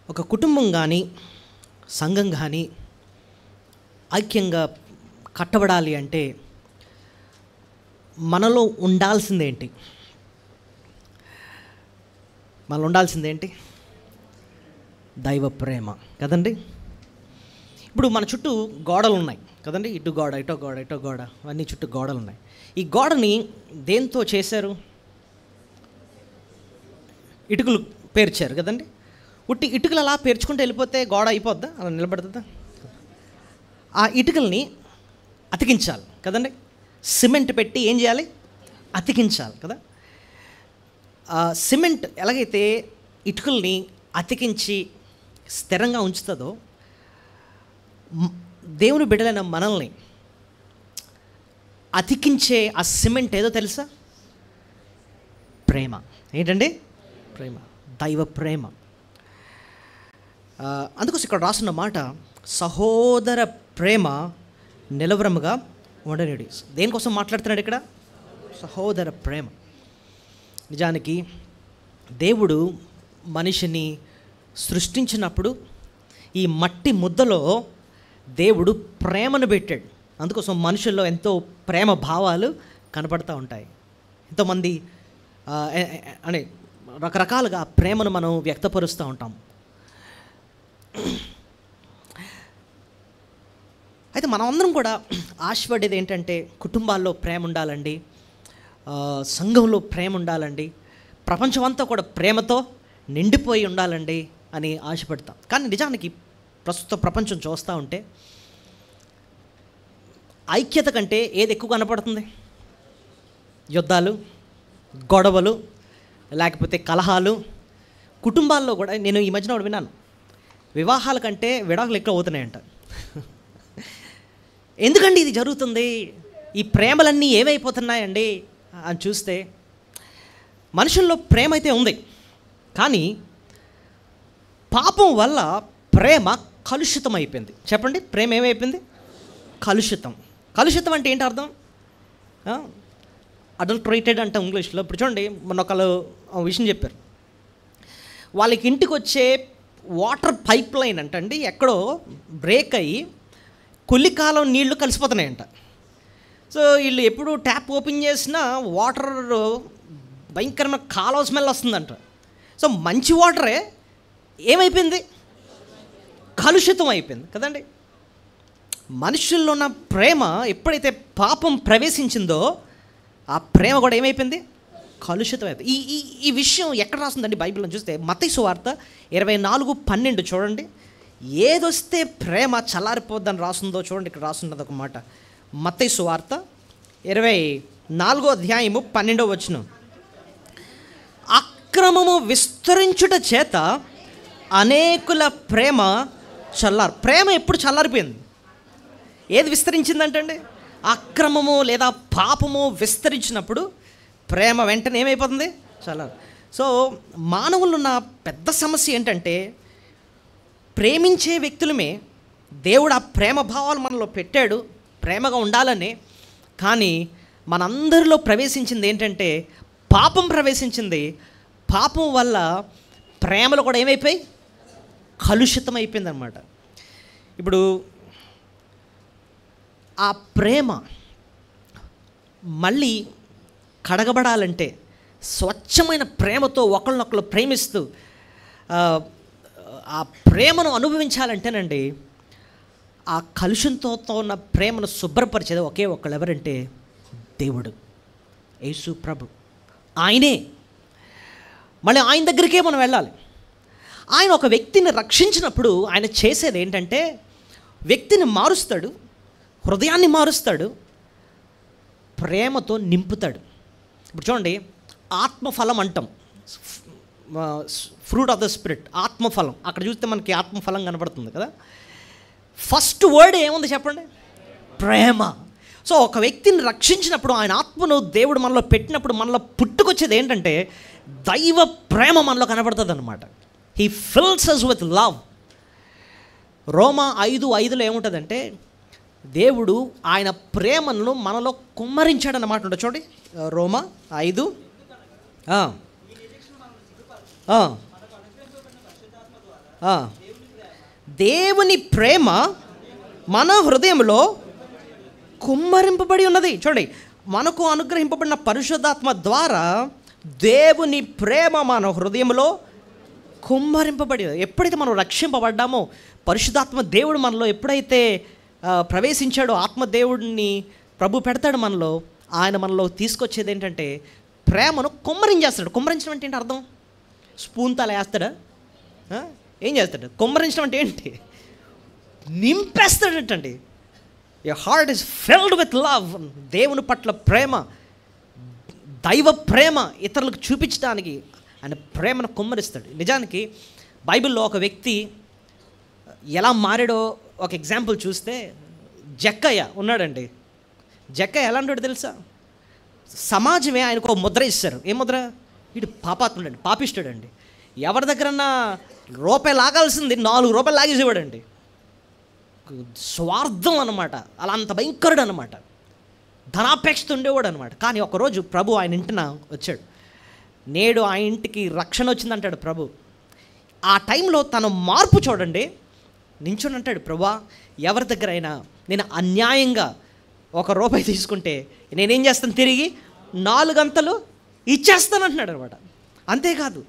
ఒక కుటుంబం కానీ సంఘం కానీ ఐక్యంగా కట్టబడాలి అంటే మనలో ఉండాల్సిందేంటి? మనలో ఉండాల్సిందేంటి? దైవ ప్రేమ కదండి. ఇప్పుడు మన చుట్టూ గోడలు ఉన్నాయి కదండి, ఇటు గోడ ఇటో గోడ ఇటో గోడ అన్నీ చుట్టూ గోడలు ఉన్నాయి. ఈ గోడని దేంతో చేశారు? ఇటుకలు పేర్చారు కదండి. ఉట్టి ఇటుకలు అలా పేర్చుకుంటూ వెళ్ళిపోతే గోడ అయిపోద్దా? అలా నిలబడుతుందా? ఆ ఇటుకల్ని అతికించాలి కదండి. సిమెంట్ పెట్టి ఏం చేయాలి? అతికించాలి కదా. సిమెంట్ ఎలాగైతే ఇటుకల్ని అతికించి స్థిరంగా ఉంచుతుందో, దేవుని బిడ్డలైన మనల్ని అతికించే ఆ సిమెంట్ ఏదో తెలుసా? ప్రేమ. ఏంటండి? ప్రేమ, దైవ ప్రేమ. అందుకోసం ఇక్కడ రాస్తున్న మాట, సహోదర ప్రేమ నిలవరముగా ఉండనిడి. దేనికోసం మాట్లాడుతున్నాడు ఇక్కడ? సహోదర ప్రేమ. నిజానికి దేవుడు మనిషిని సృష్టించినప్పుడు ఈ మట్టి ముద్దలో దేవుడు ప్రేమను పెట్టాడు. అందుకోసం మనుషుల్లో ఎంతో ప్రేమ భావాలు కనపడుతూ ఉంటాయి. ఎంతోమంది అనే రకరకాలుగా ప్రేమను మనం వ్యక్తపరుస్తూ ఉంటాం. అయితే మనం అందరం కూడా ఆశపడేది ఏంటంటే కుటుంబాల్లో ప్రేమ ఉండాలండి, సంఘంలో ప్రేమ ఉండాలండి, ప్రపంచం అంతా కూడా ప్రేమతో నిండిపోయి ఉండాలండి అని ఆశపడతాం. కానీ నిజానికి ప్రస్తుత ప్రపంచం చూస్తూ ఉంటే ఐక్యత కంటే ఏది ఎక్కువ కనపడుతుంది? యుద్ధాలు, గొడవలు, లేకపోతే కలహాలు. కుటుంబాల్లో కూడా నేను ఈ మధ్యన ఒకటి విన్నాను, వివాహాల కంటే విడాకులు ఎక్కువ అవుతున్నాయంట. ఎందుకండి ఇది జరుగుతుంది? ఈ ప్రేమలన్నీ ఏమైపోతున్నాయండి అని చూస్తే మనుషుల్లో ప్రేమ అయితే ఉంది, కానీ పాపం వల్ల ప్రేమ కలుషితం అయిపోయింది. చెప్పండి, ప్రేమ ఏమైపోయింది? కలుషితం. కలుషితం అంటే ఏంటి అర్థం? అడల్టరేటెడ్ అంటే ఇంగ్లీష్లో. ఇప్పుడు చూడండి, మొన్న ఒకళ్ళు విషయం చెప్పారు. వాళ్ళకి ఇంటికి వచ్చే వాటర్ పైప్ లైన్ అంటండి ఎక్కడో బ్రేక్ అయ్యి కొల్లికాలం నీళ్లు కలిసిపోతున్నాయంట. సో వీళ్ళు ఎప్పుడు ట్యాప్ ఓపెన్ చేసినా వాటర్ భయంకరమైన కాలువ స్మెల్ వస్తుందంట. సో మంచి వాటరే ఏమైపోయింది? కలుషితం అయిపోయింది కదండి. మనుషుల్లో ఉన్న ప్రేమ ఎప్పుడైతే పాపం ప్రవేశించిందో ఆ ప్రేమ కూడా ఏమైపోయింది? కలుషితం అయిపోయింది. ఈ ఈ విషయం ఎక్కడ రాస్తుందండి బైబిల్లో చూస్తే? మత్తయి సువార్త 24:12 చూడండి. ఏదొస్తే ప్రేమ చల్లారిపోద్దని రాస్తుందో చూడండి. ఇక్కడ రాస్తున్నది ఒక మాట, మత్తయి సువార్త 24:12. అక్రమము విస్తరించుట చేత అనేకుల ప్రేమ ప్రేమ ఎప్పుడు చల్లారిపోయింది? ఏది విస్తరించిందంటండి? అక్రమము లేదా పాపము విస్తరించినప్పుడు ప్రేమ వెంటనే ఏమైపోతుంది? చల్లారు. సో మానవులు ఉన్న పెద్ద సమస్య ఏంటంటే, ప్రేమించే వ్యక్తులమే దేవుడు ఆ ప్రేమ భావాలు మనలో పెట్టాడు, ప్రేమగా ఉండాలని. కానీ మనందరిలో ప్రవేశించింది ఏంటంటే పాపం ప్రవేశించింది. పాపం వల్ల ప్రేమలు కూడా ఏమైపోయి కలుషితం అయిపోయింది అన్నమాట. ఇప్పుడు ఆ ప్రేమ మళ్ళీ కడగబడాలంటే, స్వచ్ఛమైన ప్రేమతో ఒకళ్ళనొకళ్ళు ప్రేమిస్తూ ఆ ప్రేమను అనుభవించాలంటేనండి, ఆ కలుషంతో ఉన్న ప్రేమను శుభ్రపరిచేది ఒకే ఒక్కళ్ళు. ఎవరంటే దేవుడు, యేసు ప్రభు. ఆయనే. మళ్ళీ ఆయన దగ్గరికే మనం వెళ్ళాలి. ఆయన ఒక వ్యక్తిని రక్షించినప్పుడు ఆయన చేసేది ఏంటంటే, వ్యక్తిని మారుస్తాడు, హృదయాన్ని మారుస్తాడు, ప్రేమతో నింపుతాడు. ఇప్పుడు చూడండి, ఆత్మఫలం అంటాం, ఫ్రూట్ ఆఫ్ ద స్పిరిట్, ఆత్మఫలం. అక్కడ చూస్తే మనకి ఆత్మఫలం కనబడుతుంది కదా. ఫస్ట్ వర్డ్ ఏముంది చెప్పండి? ప్రేమ. సో ఒక వ్యక్తిని రక్షించినప్పుడు, ఆయన ఆత్మను దేవుడు మనలో పెట్టినప్పుడు మనలో పుట్టుకొచ్చేది ఏంటంటే దైవ ప్రేమ మనలో కనబడుతుంది అన్నమాట. He fills us with love. రోమా 5:5 ఏముంటుందంటే, దేవుడు ఆయన ప్రేమను మనలో కుమ్మరించాడన్నమాట. ఉంటుంది చూడండి, రోమా 5. దేవుని ప్రేమ మన హృదయంలో కుమ్మరింపబడి ఉన్నది. చూడండి, మనకు అనుగ్రహింపబడిన పరిశుద్ధాత్మ ద్వారా దేవుని ప్రేమ మన హృదయంలో కుమ్మరింపబడి. ఎప్పుడైతే మనం రక్షింపబడ్డామో, పరిశుద్ధాత్మ దేవుడు మనలో ఎప్పుడైతే ప్రవేశించాడో, ఆత్మదేవుడిని ప్రభు పెడతాడు మనలో, ఆయన మనలో తీసుకొచ్చేది ఏంటంటే ప్రేమను కుమ్మరించేస్తాడు. కుమ్మరించడం అంటే ఏంటి అర్థం? స్పూన్ తల వేస్తాడా? ఏం చేస్తాడు? కుమ్మరించడం అంటే ఏంటి? నింపేస్తాడటండి. Your heart is filled with love. దేవుని పట్ల ప్రేమ, దైవ ప్రేమ ఇతరులకు చూపించడానికి ఆయన ప్రేమను కుమ్మరిస్తాడు. నిజానికి బైబిల్లో ఒక వ్యక్తి ఎలా మారాడో ఒక ఎగ్జాంపుల్ చూస్తే, జక్కయ్య ఉన్నాడండి. జక్కయ్య ఎలాంటి తెలుసా? సమాజమే ఆయనకు ఒక ముద్ర ఇస్తారు. ఏ ముద్ర? వీడు పాపాత్ముడండి, పాపిష్టుడండి. ఎవరి దగ్గరన్నా రూపాయి లాగాల్సింది 4 రూపాయలు లాగేసేవాడండి. స్వార్థం అనమాట. అలా అంత భయంకరుడు అనమాట. ధనాపేక్షత ఉండేవాడు అనమాట. కానీ ఒకరోజు ప్రభు ఆయన ఇంటిన వచ్చాడు. నేడు ఆ ఇంటికి రక్షణ వచ్చిందంటాడు ప్రభు. ఆ టైంలో తన మార్పు చూడండి. నించుని అంటాడు, ప్రభా, ఎవరి దగ్గర అయినా నేను అన్యాయంగా 1 రూపాయి తీసుకుంటే నేనేం చేస్తాను? తిరిగి 4 గంటలు ఇచ్చేస్తాను అంటున్నాడు అనమాట. అంతేకాదు,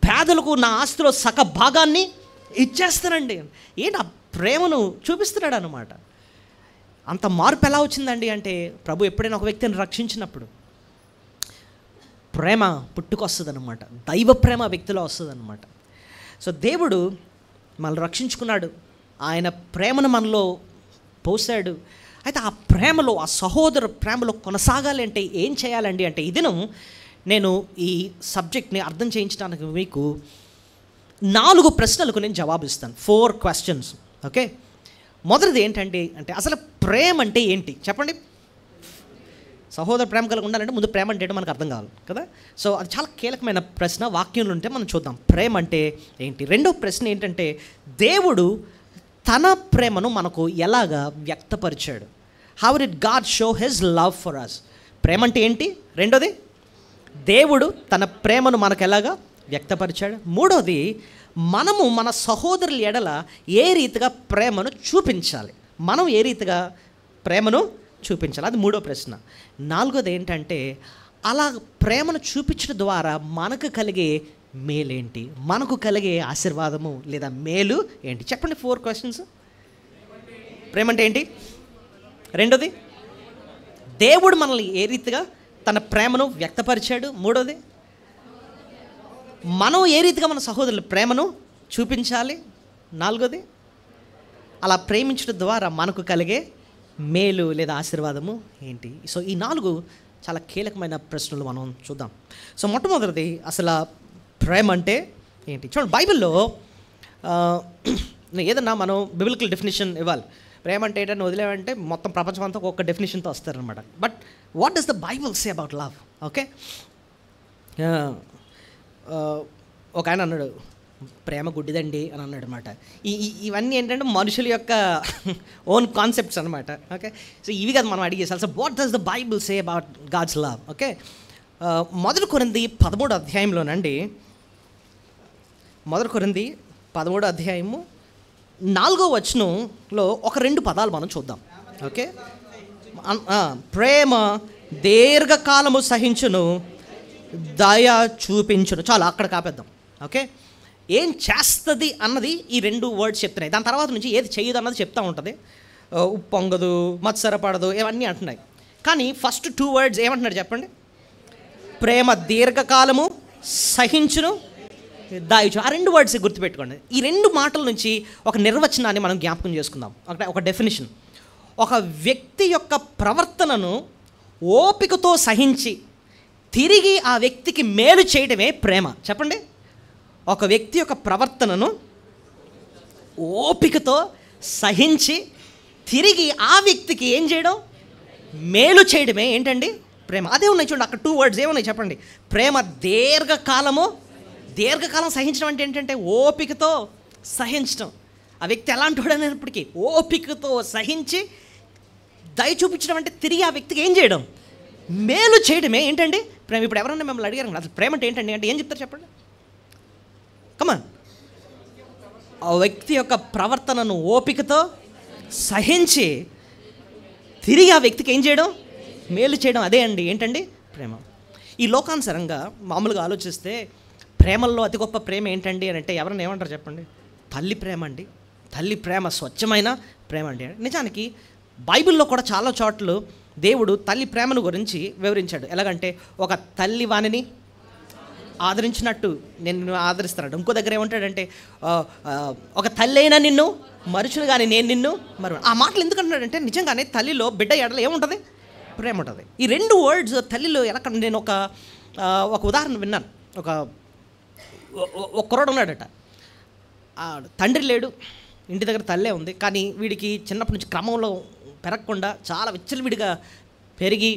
పేదలకు నా ఆస్తిలో సగ భాగాన్ని ఇచ్చేస్తానండి. ఏంటి? ఆ ప్రేమను చూపిస్తున్నాడు అనమాట. అంత మార్పు ఎలా వచ్చిందండి అంటే, ప్రభు ఎప్పుడైనా ఒక వ్యక్తిని రక్షించినప్పుడు ప్రేమ పుట్టుకొస్తుంది అనమాట. దైవ ప్రేమ వ్యక్తిలో వస్తుంది అనమాట. సో దేవుడు మనల్ని రక్షించుకున్నాడు, ఆయన ప్రేమను మనలో పోసాడు. అయితే ఆ ప్రేమలో, ఆ సహోదర ప్రేమలో కొనసాగాలి అంటే ఏం చేయాలండి అంటే, ఈ దినం నేను ఈ సబ్జెక్ట్ని అర్థం చేయించడానికి మీకు 4 ప్రశ్నలకు నేను జవాబిస్తాను. 4 questions. ఓకే, మొదటిది ఏంటంటే అసలు ప్రేమ అంటే ఏంటి చెప్పండి. సహోదర ప్రేమ కలిగి ఉండాలంటే ముందు ప్రేమ అంటే ఏంటో మనకు అర్థం కావాలి కదా. సో అది చాలా కీలకమైన ప్రశ్న. వాక్యంలో ఉంటే మనం చూద్దాం ప్రేమ అంటే ఏంటి. రెండో ప్రశ్న ఏంటంటే, దేవుడు తన ప్రేమను మనకు ఎలాగా వ్యక్తపరిచాడు. How did God show his love for us. ప్రేమ అంటే ఏంటి? రెండోది, దేవుడు తన ప్రేమను మనకు ఎలాగా వ్యక్తపరిచాడు. మూడోది, మనము మన సహోదరుల ఎడల ఏ రీతిగా ప్రేమను చూపించాలి. మనం ఏ రీతిగా ప్రేమను చూపించాలి, అది మూడో ప్రశ్న. నాలుగోది ఏంటంటే, అలా ప్రేమను చూపించడం ద్వారా మనకు కలిగే మేలేంటి, మనకు కలిగే ఆశీర్వాదము లేదా మేలు ఏంటి చెప్పండి. 4 questions. ప్రేమ అంటే ఏంటి? రెండోది, దేవుడు మనల్ని ఏ రీతిగా తన ప్రేమను వ్యక్తపరిచాడు. మూడోది, మనం ఏ రీతిగా మన సహోదరుల ప్రేమను చూపించాలి. నాలుగోది, అలా ప్రేమించడం ద్వారా మనకు కలిగే మేలు లేదా ఆశీర్వాదము ఏంటి. సో ఈ 4 చాలా కీలకమైన ప్రశ్నలు మనం చూద్దాం. సో మొట్టమొదటిది, అసలు ప్రేమ అంటే ఏంటి చూడండి. బైబిల్లో ఏదన్నా మనం బిబిలికల్ డెఫినేషన్ ఇవ్వాలి. ప్రేమ అంటే ఏంటని వదిలేమంటే మొత్తం ప్రపంచం అంతా ఒక్కొక్క డెఫినేషన్తో వస్తారనమాట. But what does the Bible say about love? Okay, ఒక ఆయన అన్నాడు, ప్రేమ గుడ్డిదండి అని అన్నాడు అనమాట. ఇవన్నీ ఏంటంటే మనుషుల యొక్క ఓన్ కాన్సెప్ట్స్ అనమాట. ఓకే, సో ఇవి కదా మనం అడిగేసాలి. So what does the Bible say about God's love? Okay, 1 కొరింథీ 13వ అధ్యాయంలోనండి, 1 కొరింథీ 13వ అధ్యాయము 4వ వచనంలో ఒక 2 పదాలు మనం చూద్దాం. ఓకే, ప్రేమ దీర్ఘకాలము సహించును, దయ చూపించును. చాలు, అక్కడ కాపేద్దాం. ఓకే, ఏం చేస్తుంది అన్నది ఈ 2 words చెప్తున్నాయి. దాని తర్వాత నుంచి ఏది చేయదు అన్నది చెప్తూ ఉంటుంది. ఉప్పొంగదు, మత్సరపడదు, ఇవన్నీ అంటున్నాయి. కానీ ఫస్ట్ 2 words ఏమంటున్నాడు చెప్పండి. ప్రేమ దీర్ఘకాలము సహించును, దాయుచు. ఆ 2 words గుర్తుపెట్టుకోండి. ఈ 2 మాటల నుంచి ఒక నిర్వచనాన్ని మనం జ్ఞాపకం చేసుకుందాం. ఒక డెఫినేషన్. ఒక వ్యక్తి యొక్క ప్రవర్తనను ఓపికతో సహించి తిరిగి ఆ వ్యక్తికి మేలు చేయడమే ప్రేమ. చెప్పండి. ఒక వ్యక్తి యొక్క ప్రవర్తనను ఓపికతో సహించి తిరిగి ఆ వ్యక్తికి ఏం చేయడం? మేలు చేయడమే ఏంటండి? ప్రేమ. అదే ఉన్నాయి చూడండి, అక్కడ 2 words ఏమున్నాయి చెప్పండి. ప్రేమ దీర్ఘకాలము. దీర్ఘకాలం సహించడం అంటే ఏంటంటే ఓపికతో సహించడం. ఆ వ్యక్తి ఎలాంటి వాడు అనేప్పటికీ ఓపికతో సహించి దయ చూపించడం అంటే తిరిగి ఆ వ్యక్తికి ఏం చేయడం? మేలు చేయడమే ఏంటండి ప్రేమ. ఇప్పుడు ఎవరన్నా మిమ్మల్ని అడిగారు అసలు ప్రేమ అంటే ఏంటండి అంటే ఏం చెప్తారు చెప్పండి. కమాన్. ఆ వ్యక్తి యొక్క ప్రవర్తనను ఓపికతో సహించి తిరిగి ఆ వ్యక్తికి ఏం చేయడం, మేలు చేయడం. అదే అండి ఏంటండి ప్రేమ. ఈ లోకానుసారంగా మామూలుగా ఆలోచిస్తే ప్రేమల్లో అతి గొప్ప ప్రేమ ఏంటండి అని అంటే ఎవరైనా ఏమంటారు చెప్పండి? తల్లి ప్రేమ అండి. తల్లి ప్రేమ స్వచ్ఛమైన ప్రేమ అండి. నిజానికి బైబిల్లో కూడా చాలా చోట్ల దేవుడు తల్లి ప్రేమను గురించి వివరించాడు. ఎలాగంటే ఒక తల్లి వాణిని ఆదరించినట్టు నేను ఆదరిస్తాడు. ఇంకో దగ్గర ఏమంటాడంటే ఒక తల్లి అయినా నిన్ను మరుచును కానీ నేను నిన్ను ఆ మాటలు ఎందుకంటున్నాడంటే నిజంగానే తల్లిలో బిడ్డ ఎడలో ఏముంటుంది? ప్రేమ ఉంటుంది. ఈ రెండు వర్డ్స్ తల్లిలో ఎలా, నేను ఒక ఉదాహరణ విన్నాను. ఒక కుర్రాడు ఉన్నాడట, తండ్రి లేడు, ఇంటి దగ్గర తల్లే ఉంది. కానీ వీడికి చిన్నప్పటి నుంచి క్రమంలో పెరగకుండా చాలా విచ్చలవిడిగా పెరిగి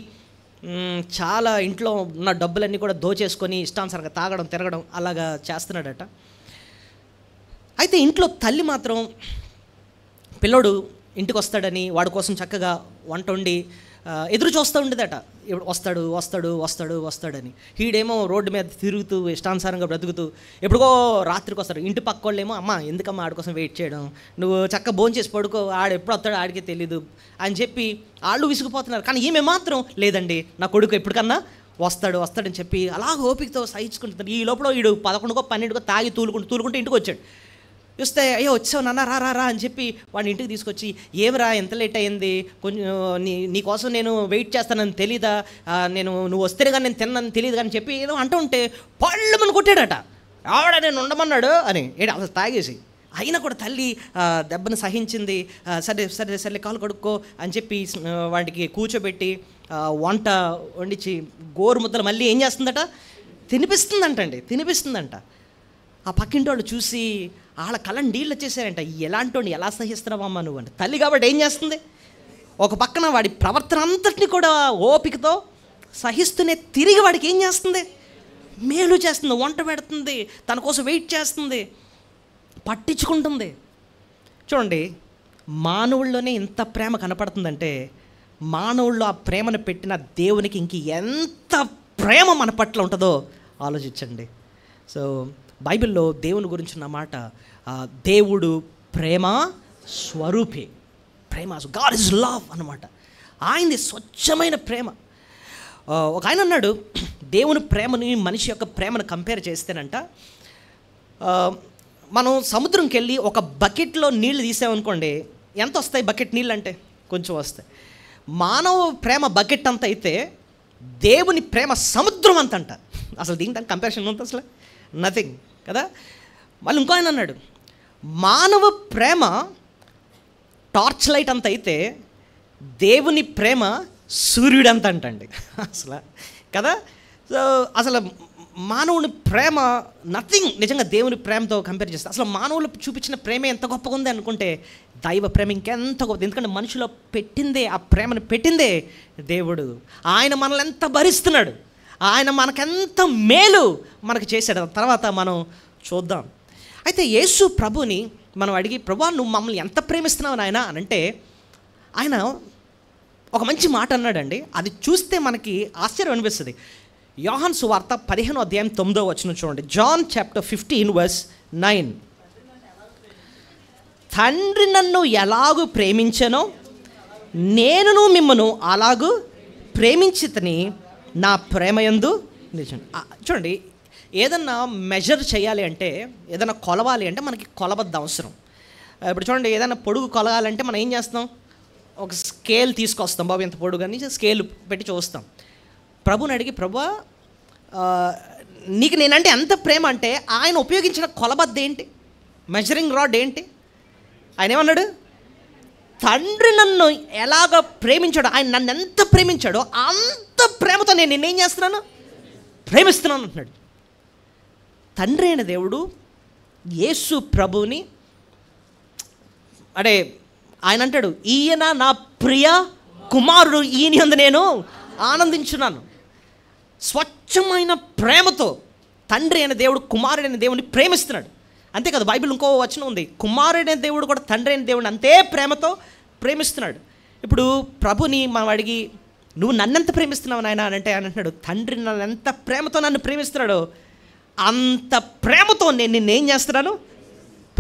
చాలా ఇంట్లో ఉన్న డబ్బులన్నీ కూడా దోచేసుకొని ఇష్టానుసారంగా తాగడం తిరగడం అలాగా చేస్తున్నాడట. అయితే ఇంట్లో తల్లి మాత్రం పిల్లోడు ఇంటికి వస్తాడని వాడి కోసం చక్కగా వంట వండి ఎదురు చూస్తూ ఉండేదట. వస్తాడు వస్తాడు వస్తాడు వస్తాడని. వీడేమో రోడ్డు మీద తిరుగుతూ ఇష్టానుసారంగా బ్రతుకుతూ ఎప్పుడుకో రాత్రికి వస్తాడు. ఇంటి పక్క వాళ్ళేమో అమ్మ ఎందుకమ్మా ఆడి కోసం వెయిట్ చేయడం, నువ్వు చక్కగా భోంచేసి పడుకో, ఆడు ఎప్పుడు వస్తాడో ఆడికే తెలీదు అని చెప్పి వాళ్ళు విసుగుపోతున్నారు. కానీ ఈమె మాత్రం లేదండి నా కొడుకు ఎప్పటికన్నా వస్తాడని చెప్పి అలా ఓపికతో సహించుకుంటున్నారు. ఈ లోపల వీడు 11కో 12కో తాగి తూలుకుంటూ ఇంటికి వచ్చాడు. చూస్తే అయ్యో వచ్చావు నాన్న రా అని చెప్పి వాడిని ఇంటికి తీసుకొచ్చి ఏమరా ఎంత లేట్ అయ్యింది, కొంచెం నీకోసం నేను వెయిట్ చేస్తానని తెలీదా, నువ్వు వస్తేనే కానీ నేను తిన్నాను తెలియదు కానీ చెప్పి ఏదో అంటూ ఉంటే పళ్ళు మన కొట్టాడట. ఆవిడ నేను ఉండమన్నాడు అని అసలు తాగేసి. అయినా కూడా తల్లి దెబ్బను సహించింది. సరే కాలు కడుక్కో అని చెప్పి వాడికి కూర్చోబెట్టి వంట వండించి గోరు ముద్దలు మళ్ళీ ఏం చేస్తుందట, తినిపిస్తుందంట. ఆ పక్కింటి వాళ్ళు చూసి వాళ్ళ కళ్ళ నీళ్ళు వచ్చేసారంట. ఎలాంటి వాడిని ఎలా సహిస్తున్నావమ్మా నువ్వు అంటే. తల్లి కాబట్టి ఏం చేస్తుంది, ఒక పక్కన వాడి ప్రవర్తన అంతటిని కూడా ఓపికతో సహిస్తూనే తిరిగి వాడికి ఏం చేస్తుంది, మేలు చేస్తుంది, వంట పెడుతుంది, తన కోసం వెయిట్ చేస్తుంది, పట్టించుకుంటుంది. చూడండి, మానవుల్లోనే ఇంత ప్రేమ కనపడుతుందంటే మానవుల్లో ఆ ప్రేమను పెట్టిన దేవునికి ఇంక ఎంత ప్రేమ మన పట్ల ఉంటుందో ఆలోచించండి. సో బైబిల్లో దేవుని గురించి ఉన్న మాట, దేవుడు ప్రేమ స్వరూపి, ప్రేమ, గాడ్ ఇస్ లవ్ అన్నమాట. ఆయనది స్వచ్ఛమైన ప్రేమ. ఒక ఆయన అన్నాడు, దేవుని ప్రేమని మనిషి యొక్క ప్రేమను కంపేర్ చేస్తేనంట, మనం సముద్రంకి వెళ్ళి ఒక బకెట్లో నీళ్లు తీసామనుకోండి, ఎంత వస్తాయి బకెట్ నీళ్ళు అంటే? కొంచెం వస్తాయి. మానవ ప్రేమ బకెట్ అంత అయితే దేవుని ప్రేమ సముద్రం అంతంట. అసలు దీనికి కంపారిజన్ ఉంటుంది అసలు నథింగ్ కదా. మళ్ళీ ఇంకో ఆయన అన్నాడు, మానవ ప్రేమ టార్చ్ లైట్ అంత అయితే దేవుని ప్రేమ సూర్యుడు అంత అంటండి అసలు కదా. సో అసలు మానవుని ప్రేమ నథింగ్ నిజంగా దేవుని ప్రేమతో కంపేర్ చేస్తే. అసలు మానవులు చూపించిన ప్రేమ ఎంత గొప్పగా ఉంది అనుకుంటే దైవ ప్రేమ ఇంకెంత గొప్ప. ఎందుకంటే మనిషిలో పెట్టిందే, ఆ ప్రేమను పెట్టిందే దేవుడు. ఆయన మనల్ని ఎంత భరిస్తున్నాడు, ఆయన మనకెంత మేలు మనకు చేశాడు. తర్వాత మనం చూద్దాం. అయితే యేసు ప్రభుని మనం అడిగి, ప్రభువా నువ్వు మమ్మల్ని ఎంత ప్రేమిస్తున్నావు నాయన అని అంటే, ఆయన ఒక మంచి మాట అన్నాడండి. అది చూస్తే మనకి ఆశ్చర్యం అనిపిస్తుంది. యోహాను సువార్త 15వ అధ్యాయం 9వ వచనం చూడండి. John chapter 15 verse 9. తండ్రి నన్ను ఎలాగూ ప్రేమించానో నేనును మిమ్మను అలాగూ ప్రేమించితిని, నా ప్రేమయందు నిజం. చూడండి, ఏదన్నా మెజర్ చేయాలి అంటే, ఏదైనా కొలవాలి అంటే మనకి కొలబద్ద అవసరం. ఇప్పుడు చూడండి, ఏదైనా పొడుగు కొలగాలంటే మనం ఏం చేస్తాం, ఒక స్కేల్ తీసుకొస్తాం. బాబు ఎంత పొడుగు అని స్కేల్ పెట్టి చూస్తాం. ప్రభుని అడిగి, ప్రభువా నీకు నేనంటే ఎంత ప్రేమ అంటే, ఆయన ఉపయోగించిన కొలబద్ద ఏంటి, మెజరింగ్ రాడ్ ఏంటి? ఆయన ఏమన్నాడు, తండ్రి నన్ను ఎలాగ ప్రేమించాడో, ఆయన నన్ను ఎంత ప్రేమించాడో అంత ప్రేమతో నేను నిన్నేం చేస్తున్నాను, ప్రేమిస్తున్నాను అంటున్నాడు. తండ్రి అయిన దేవుడు యేసు ప్రభుని అంటే ఆయన అంటాడు, ఈయన నా ప్రియ కుమారుడు, ఈయన యందు నేను ఆనందించున్నాను. స్వచ్ఛమైన ప్రేమతో తండ్రి అయిన దేవుడు కుమారుడైన దేవుడిని ప్రేమిస్తున్నాడు. అంతే కదా, బైబిల్ ఇంకో వచనం ఉంది, కుమారుడైన దేవుడు కూడా తండ్రి అయిన దేవుడిని అంతే ప్రేమతో ప్రేమిస్తున్నాడు. ఇప్పుడు ప్రభుని మనం అడిగి, నువ్వు నన్నెంత ప్రేమిస్తున్నావు నాయన అని అంటే, ఆయన అంటున్నాడు, తండ్రి నన్ను ఎంత ప్రేమతో నన్ను ప్రేమిస్తున్నాడో అంత ప్రేమతో నేను నిన్నేం చేస్తున్నాను,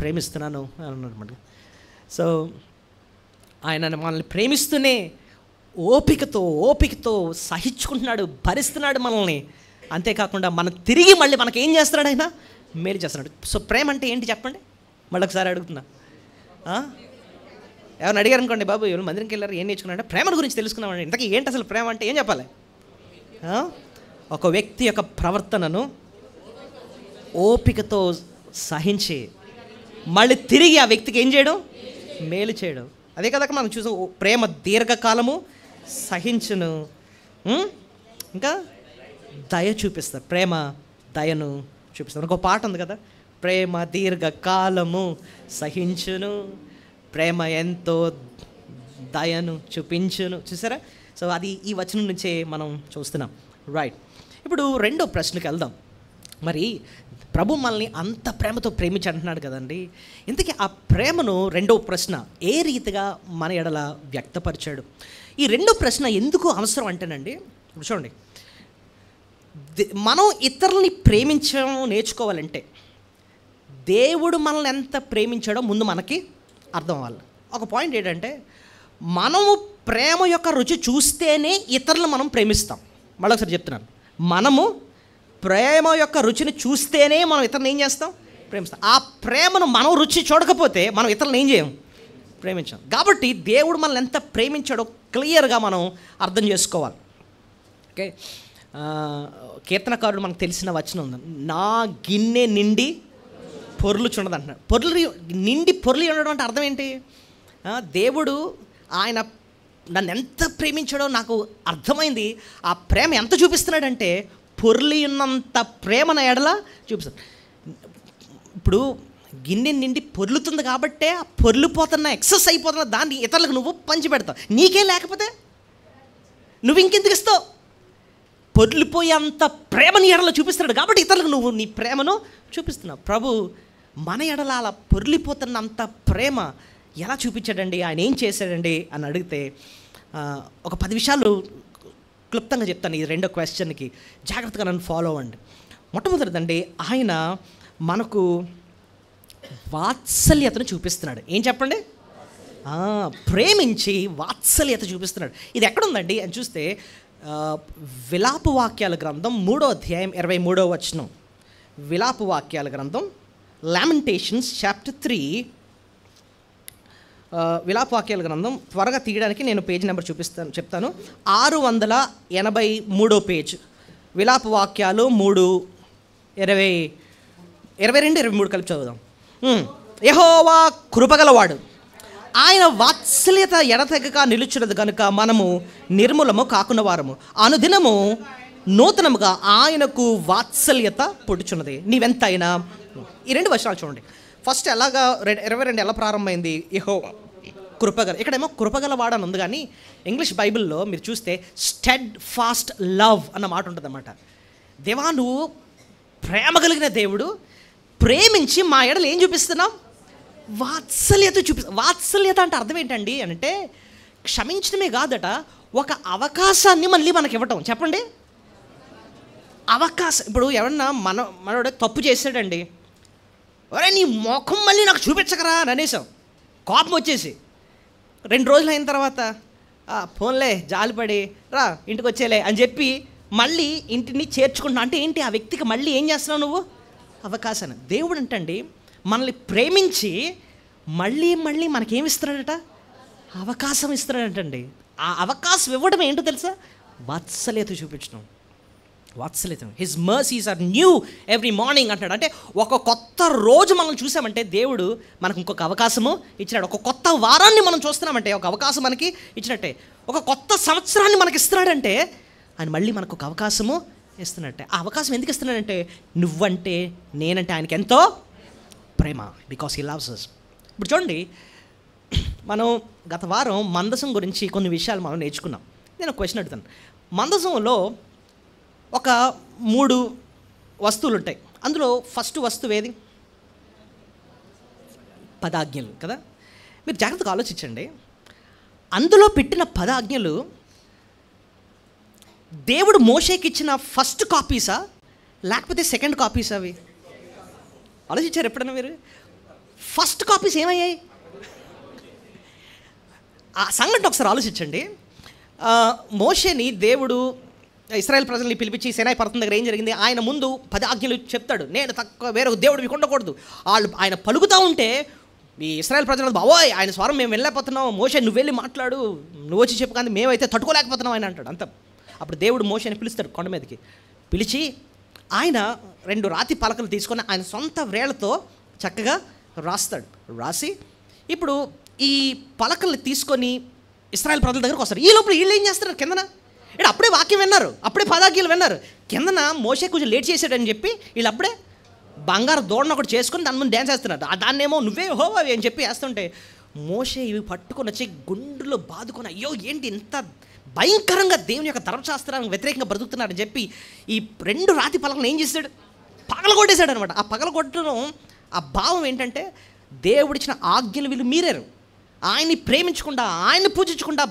ప్రేమిస్తున్నాను అని అన్నమాట. సో ఆయన మనల్ని ప్రేమిస్తూనే ఓపికతో సహించుకుంటున్నాడు, భరిస్తున్నాడు మనల్ని. అంతేకాకుండా తిరిగి మళ్ళీ మనకి ఏం చేస్తున్నాడు, ఆయన మేలు చేస్తున్నాడు. సో ప్రేమ అంటే ఏంటి చెప్పండి, మళ్ళీ ఒకసారి అడుగుతున్నా. ఎవరిని అడిగారు అనుకోండి, బాబు ఎవరు మందిరంకి వెళ్ళారు, ఏం నేర్చుకున్నారంటే ప్రేమ గురించి తెలుసుకున్నామండి. ఇంతకీ ఏంటి అసలు ప్రేమ అంటే ఏం చెప్పాలి? ఒక వ్యక్తి యొక్క ప్రవర్తనను ఓపికతో సహించి మళ్ళీ తిరిగి ఆ వ్యక్తికి ఏం చేయడం, మేలు చేయడం. అదే కదా మనం చూసాం, ప్రేమ దీర్ఘకాలము సహించును, ఇంకా దయ చూపిస్తారు. ప్రేమ దయను చూపిస్తారు. ఒక పాట ఉంది కదా, ప్రేమ దీర్ఘకాలము సహించును, ప్రేమ ఎంతో దయను చూపించును. చూసారా? సో అది ఈ వచనం నుంచే మనం చూస్తున్నాం. రైట్, ఇప్పుడు రెండో ప్రశ్నకి వెళ్దాం. మరి ప్రభు మనల్ని అంత ప్రేమతో ప్రేమించంటున్నాడు కదండి. ఇంతకీ ఆ ప్రేమను రెండో ప్రశ్న ఏ రీతిగా మన ఎడల వ్యక్తపరిచాడు? ఈ రెండో ప్రశ్న ఎందుకు అవసరం అంటేనండి, చూడండి, మనం ఇతరులని ప్రేమించడం నేర్చుకోవాలంటే దేవుడు మనల్ని ఎంత ప్రేమించాడో ముందు మనకి అర్థం అవ్వాలి. ఒక పాయింట్ ఏంటంటే, మనము ప్రేమ యొక్క రుచి చూస్తేనే ఇతరులను మనం ప్రేమిస్తాం. మళ్ళీ ఒకసారి చెప్తున్నాను, మనము ప్రేమ యొక్క రుచిని చూస్తేనే మనం ఇతరులను ఏం చేస్తాం, ప్రేమిస్తాం. ఆ ప్రేమను మనం రుచి చూడకపోతే మనం ఇతరులను ఏం చేయం, ప్రేమించాం. కాబట్టి దేవుడు మనల్ని ఎంత ప్రేమించాడో క్లియర్గా మనం అర్థం చేసుకోవాలి. ఓకే, కీర్తనకారుడు మనకు తెలిసిన వచనం ఉంది, నా గిన్నె నిండి పొర్లుచున్నది అంటున్నాడు. నిండి పొర్లి ఉండడం అంటే అర్థం ఏంటి? దేవుడు ఆయన నన్ను ఎంత ప్రేమించాడో నాకు అర్థమైంది. ఆ ప్రేమ ఎంత చూపిస్తున్నాడంటే పొర్లి ఉన్నంత ప్రేమ నా ఎడల చూపిస్తాడు. ఇప్పుడు గిన్నె నిండి పొర్లుతుంది కాబట్టే ఆ పొర్లిపోతున్న ఎక్సెస్ అయిపోతున్న దాన్ని ఇతరులకు నువ్వు పంచి పెడతావు. నీకే లేకపోతే నువ్వు ఇంకెందుకు ఇస్తావు? పొర్లిపోయేంత ప్రేమ నీ ఎడలో చూపిస్తున్నాడు కాబట్టి ఇతరులకు నువ్వు నీ ప్రేమను చూపిస్తున్నావు. ప్రభు మన ఎడల అలా పొర్లిపోతున్నంత ప్రేమ ఎలా చూపించాడండి, ఆయన ఏం చేశాడండి అని అడిగితే ఒక 10 విషయాలు క్లుప్తంగా చెప్తాను. ఈ రెండో క్వశ్చన్కి జాగ్రత్తగా నన్ను ఫాలో అవ్వండి. మొట్టమొదటిదండి, ఆయన మనకు వాత్సల్యతను చూపిస్తున్నాడు. ఏం చెప్పండి? ప్రేమించి వాత్సల్యత చూపిస్తున్నాడు. ఇది ఎక్కడుందండి అని చూస్తే విలాప వాక్యాల గ్రంథం 3వ అధ్యాయం 23వ వచనం. విలాప వాక్యాల గ్రంథం లామెంటేషన్స్ చాప్టర్ 3. విలాప వాక్యాల గ్రంథం త్వరగా తీయడానికి నేను పేజ్ నెంబర్ చెప్తాను. 683 పేజ్. విలాప వాక్యాలు 3:22-23 కలిపి చదువుదాం. యెహోవా కృపగలవాడు, ఆయన వాత్సల్యత ఎడతెగక నిలుచున్నది కనుక మనము నిర్మూలము కాకున్న వారము, అనుదినము నూతనముగా ఆయనకు వాత్సల్యత పుట్టుచున్నది, నీవెంతైనా. ఈ 2 వచనాలు చూడండి. ఫస్ట్ ఎలాగా 22 ఎలా ప్రారంభమైంది? యెహోవా కృపగల. ఇక్కడేమో కృపగలవాడు అని ఉంది, కానీ ఇంగ్లీష్ బైబిల్లో మీరు చూస్తే స్టెడ్ ఫాస్ట్ లవ్ అన్న మాట ఉంటుంది అన్నమాట. దేవా, నువ్వు ప్రేమ కలిగిన దేవుడు, ప్రేమించి మా ఎడలు ఏం చూపిస్తున్నావు? వాత్సల్యత వాత్సల్యత అంటే అర్థం ఏంటండి అంటే క్షమించడమే కాదట, ఒక అవకాశాన్ని మళ్ళీ మనకి ఇవ్వటం. చెప్పండి, అవకాశం. ఇప్పుడు ఎవరన్నా మనోడు తప్పు చేశాడండి, ఒరే నీ ముఖం మళ్ళీ నాకు చూపించకరా అని అనేసాం, కోపం వచ్చేసి 2 రోజులు అయిన తర్వాత ఫోన్లే జాలిపడి రా ఇంటికి వచ్చేలే అని చెప్పి మళ్ళీ ఇంటిని చేర్చుకుంటున్నావు. అంటే ఏంటి? ఆ వ్యక్తికి మళ్ళీ ఏం చేస్తున్నావు నువ్వు? అవకాశాన్ని. దేవుడు అంటండి మనల్ని ప్రేమించి మళ్ళీ మళ్ళీ మనకేమి ఇస్తున్నాడట? అవకాశం ఇస్తున్నాడంటండి. ఆ అవకాశం ఇవ్వడం ఏంటో తెలుసా? వాత్సల్యత చూపించడం. వాత్సల్యత. His mercies are new every morning అంటాడు. అంటే ఒక కొత్త రోజు మనం చూసామంటే దేవుడు మనకు ఇంకొక అవకాశము ఇచ్చినాడు. ఒక కొత్త వారాన్ని మనం చూస్తున్నామంటే ఒక అవకాశం మనకి ఇచ్చినట్టే. ఒక కొత్త సంవత్సరాన్ని మనకి ఇస్తున్నాడంటే ఆయన మళ్ళీ మనకు ఒక అవకాశము ఇస్తున్నట్టే. ఆ అవకాశం ఎందుకు ఇస్తున్నాడంటే నువ్వంటే నేనంటే ఆయనకి ఎంతో ప్రేమ, బికాస్ హీ లవ్స్ us. ఇప్పుడు చూడండి, మనం గత వారం మందసం గురించి కొన్ని విషయాలు మనం నేర్చుకున్నాం. నేను ఒక క్వశ్చన్ అడుగుతాను. మందసంలో ఒక 3 వస్తువులు ఉంటాయి. అందులో ఫస్ట్ వస్తువు ఏది? 10 ఆజ్ఞలు కదా. మీరు జాగ్రత్తగా ఆలోచించండి. అందులో పెట్టిన 10 ఆజ్ఞలు దేవుడు మోషేకి ఇచ్చిన ఫస్ట్ కాపీసా లేకపోతే సెకండ్ కాపీసా? అవి ఆలోచించారు ఎప్పుడైనా మీరు? ఫస్ట్ కాపీస్ ఏమయ్యాయి? ఆ సంఘటన ఒకసారి ఆలోచించండి. మోషేని దేవుడు ఇశ్రాయేల్ ప్రజల్ని పిలిపించి సినాయి పర్వతం దగ్గర ఏం జరిగింది? ఆయన ముందు 10 ఆజ్ఞలు చెప్తాడు. నేను తక్కువ వేరే దేవుడు మీకు ఉండకూడదు. ఆయన పలుకుతూ ఉంటే ఈ ఇశ్రాయేల్ ప్రజలు, బావోయ్ ఆయన స్వరం మేము వెళ్ళలేకపోతున్నాం, మోషే నువ్వు వెళ్ళి మాట్లాడు, నువ్వు వచ్చి చెప్పు, కానీ మేమైతే తట్టుకోలేకపోతున్నాం ఆయన అంటాడు. అంత అప్పుడు దేవుడు మోషేని పిలుస్తాడు కొండ మీదకి. పిలిచి ఆయన 2 రాతి పలకలు తీసుకొని ఆయన సొంత వ్రేళ్లతో చక్కగా రాస్తాడు. రాసి ఇప్పుడు ఈ పలకల్ని తీసుకొని ఇశ్రాయేల్ ప్రజల దగ్గరకు వస్తారు. ఈ లోపల వీళ్ళు ఏం చేస్తారు? కిందన ఇక్కడ అప్పుడే వాక్యం విన్నారు, అప్పుడే 10 ఆజ్ఞలు విన్నారు. కిందన మోషే కొంచెం లేట్ చేశాడని చెప్పి వీళ్ళు అప్పుడే బంగారు దోడన ఒకటి చేసుకొని దాని ముందు డ్యాన్స్ వేస్తున్నారు. దాన్నేమో నువ్వే హోవావి అని చెప్పి వేస్తుంటే మోషే ఇవి పట్టుకొని వచ్చి గుండెలో బాదుకొని, అయ్యో ఏంటి ఇంత భయంకరంగా దేవుని యొక్క ధర్మశాస్త్రానికి వ్యతిరేకంగా బ్రతుకుతున్నారని చెప్పి ఈ 2 రాతి పలకలను ఏం చేశాడు? పగలగొట్టేశాడు అనమాట. ఆ పగలగొట్టడం ఆ భావం ఏంటంటే దేవుడిచ్చిన ఆజ్ఞలు వీళ్ళు మీరారు, ఆయన్ని ప్రేమించకుండా, ఆయన్ని పూజించకుండా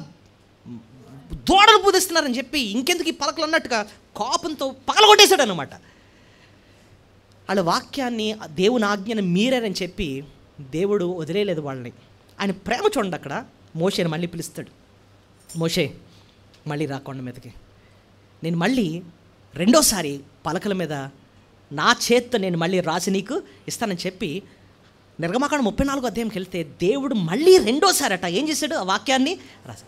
దోడలు పూజిస్తున్నారని చెప్పి ఇంకెందుకు ఈ పలకలు అన్నట్టుగా కోపంతో పగలగొట్టేశాడు అనమాట. వాళ్ళ వాక్యాన్ని, దేవుని ఆజ్ఞను మీరారని చెప్పి దేవుడు వదిలేయలేదు వాళ్ళని. ఆయన ప్రేమ చూడండి. అక్కడ మోషేని మళ్ళీ పిలుస్తాడు. మోషే మళ్ళీ రా కొండ మీదకి, నేను మళ్ళీ రెండోసారి పలకల మీద నా చేత్తో నేను మళ్ళీ రాసి నీకు ఇస్తానని చెప్పి నిర్గమాకాండం 34వ అధ్యాయంకి వెళ్తే దేవుడు మళ్ళీ రెండోసారి అట ఏం చేశాడు? ఆ వాక్యాన్ని రాసి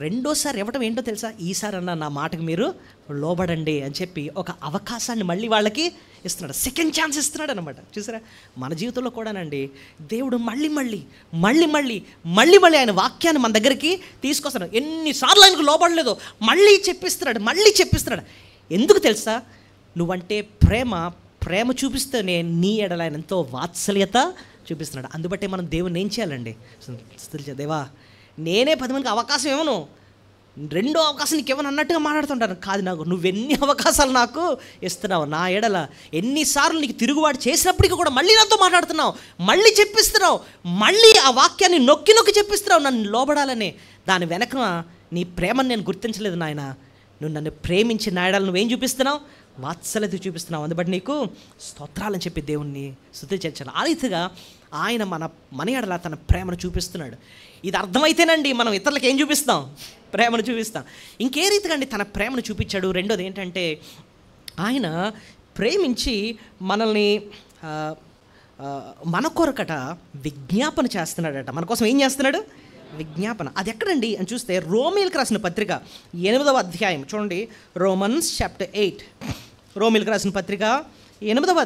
రెండోసారి ఇవ్వటం ఏంటో తెలుసా? ఈసారి అన్న నా మాటకు మీరు లోబడండి అని చెప్పి ఒక అవకాశాన్ని మళ్ళీ వాళ్ళకి ఇస్తున్నాడు. సెకండ్ ఛాన్స్ ఇస్తున్నాడు అనమాట. చూసారా, మన జీవితంలో కూడానండి దేవుడు మళ్ళీ మళ్ళీ మళ్ళీ మళ్ళీ మళ్ళీ మళ్ళీ ఆయన వాక్యాన్ని మన దగ్గరికి తీసుకొస్తున్నాడు. ఎన్నిసార్లు ఆయనకు లోబడలేదో మళ్ళీ చెప్పిస్తున్నాడు. ఎందుకు తెలుసా? నువ్వంటే ప్రేమ చూపిస్తేనే నీ ఎడల ఆయన ఎంతో వాత్సల్యత చూపిస్తున్నాడు. అందుబట్టే మనం దేవుని ఏం చేయాలండి? దేవా నేనే 10 మందికి అవకాశం ఇవ్వను, రెండో అవకాశం నీకు ఇవ్వను అన్నట్టుగా మాట్లాడుతుంటాను. కాదు, నాకు నువ్వెన్ని అవకాశాలు నాకు ఇస్తున్నావు, నా ఎడల ఎన్నిసార్లు నీకు తిరుగుబాటు చేసినప్పటికీ కూడా మళ్ళీ నాతో మాట్లాడుతున్నావు, మళ్ళీ చెప్పిస్తున్నావు, మళ్ళీ ఆ వాక్యాన్ని నొక్కి చెప్పిస్తున్నావు నన్ను లోబడాలని. దాని వెనక నీ ప్రేమను నేను గుర్తించలేదు నాయన. నువ్వు నన్ను ప్రేమించి నా ఎడల నువ్వేం చూపిస్తున్నావు? వాత్సల్యత చూపిస్తున్నావు. అందుబట్టి నీకు స్తోత్రాలని చెప్పి దేవుణ్ణి స్తుతించాలి. ఆ రీతిగా ఆయన మన ఎడల తన ప్రేమను చూపిస్తున్నాడు. ఇది అర్థమైతేనండి మనం ఇతరులకు ఏం చూపిస్తాం? ప్రేమను చూపిస్తాం. ఇంకే రీతిగా అండి తన ప్రేమను చూపించాడు. రెండోది ఏంటంటే ఆయన ప్రేమించి మనల్ని మన కొరకట విజ్ఞాపన చేస్తున్నాడట. మన కోసం ఏం చేస్తున్నాడు? విజ్ఞాపన. అది ఎక్కడండి అని చూస్తే రోమీలకు రాసిన పత్రిక 8వ అధ్యాయం చూడండి. రోమన్స్ చాప్టర్ 8, రోమీలకు రాసిన పత్రిక 8వ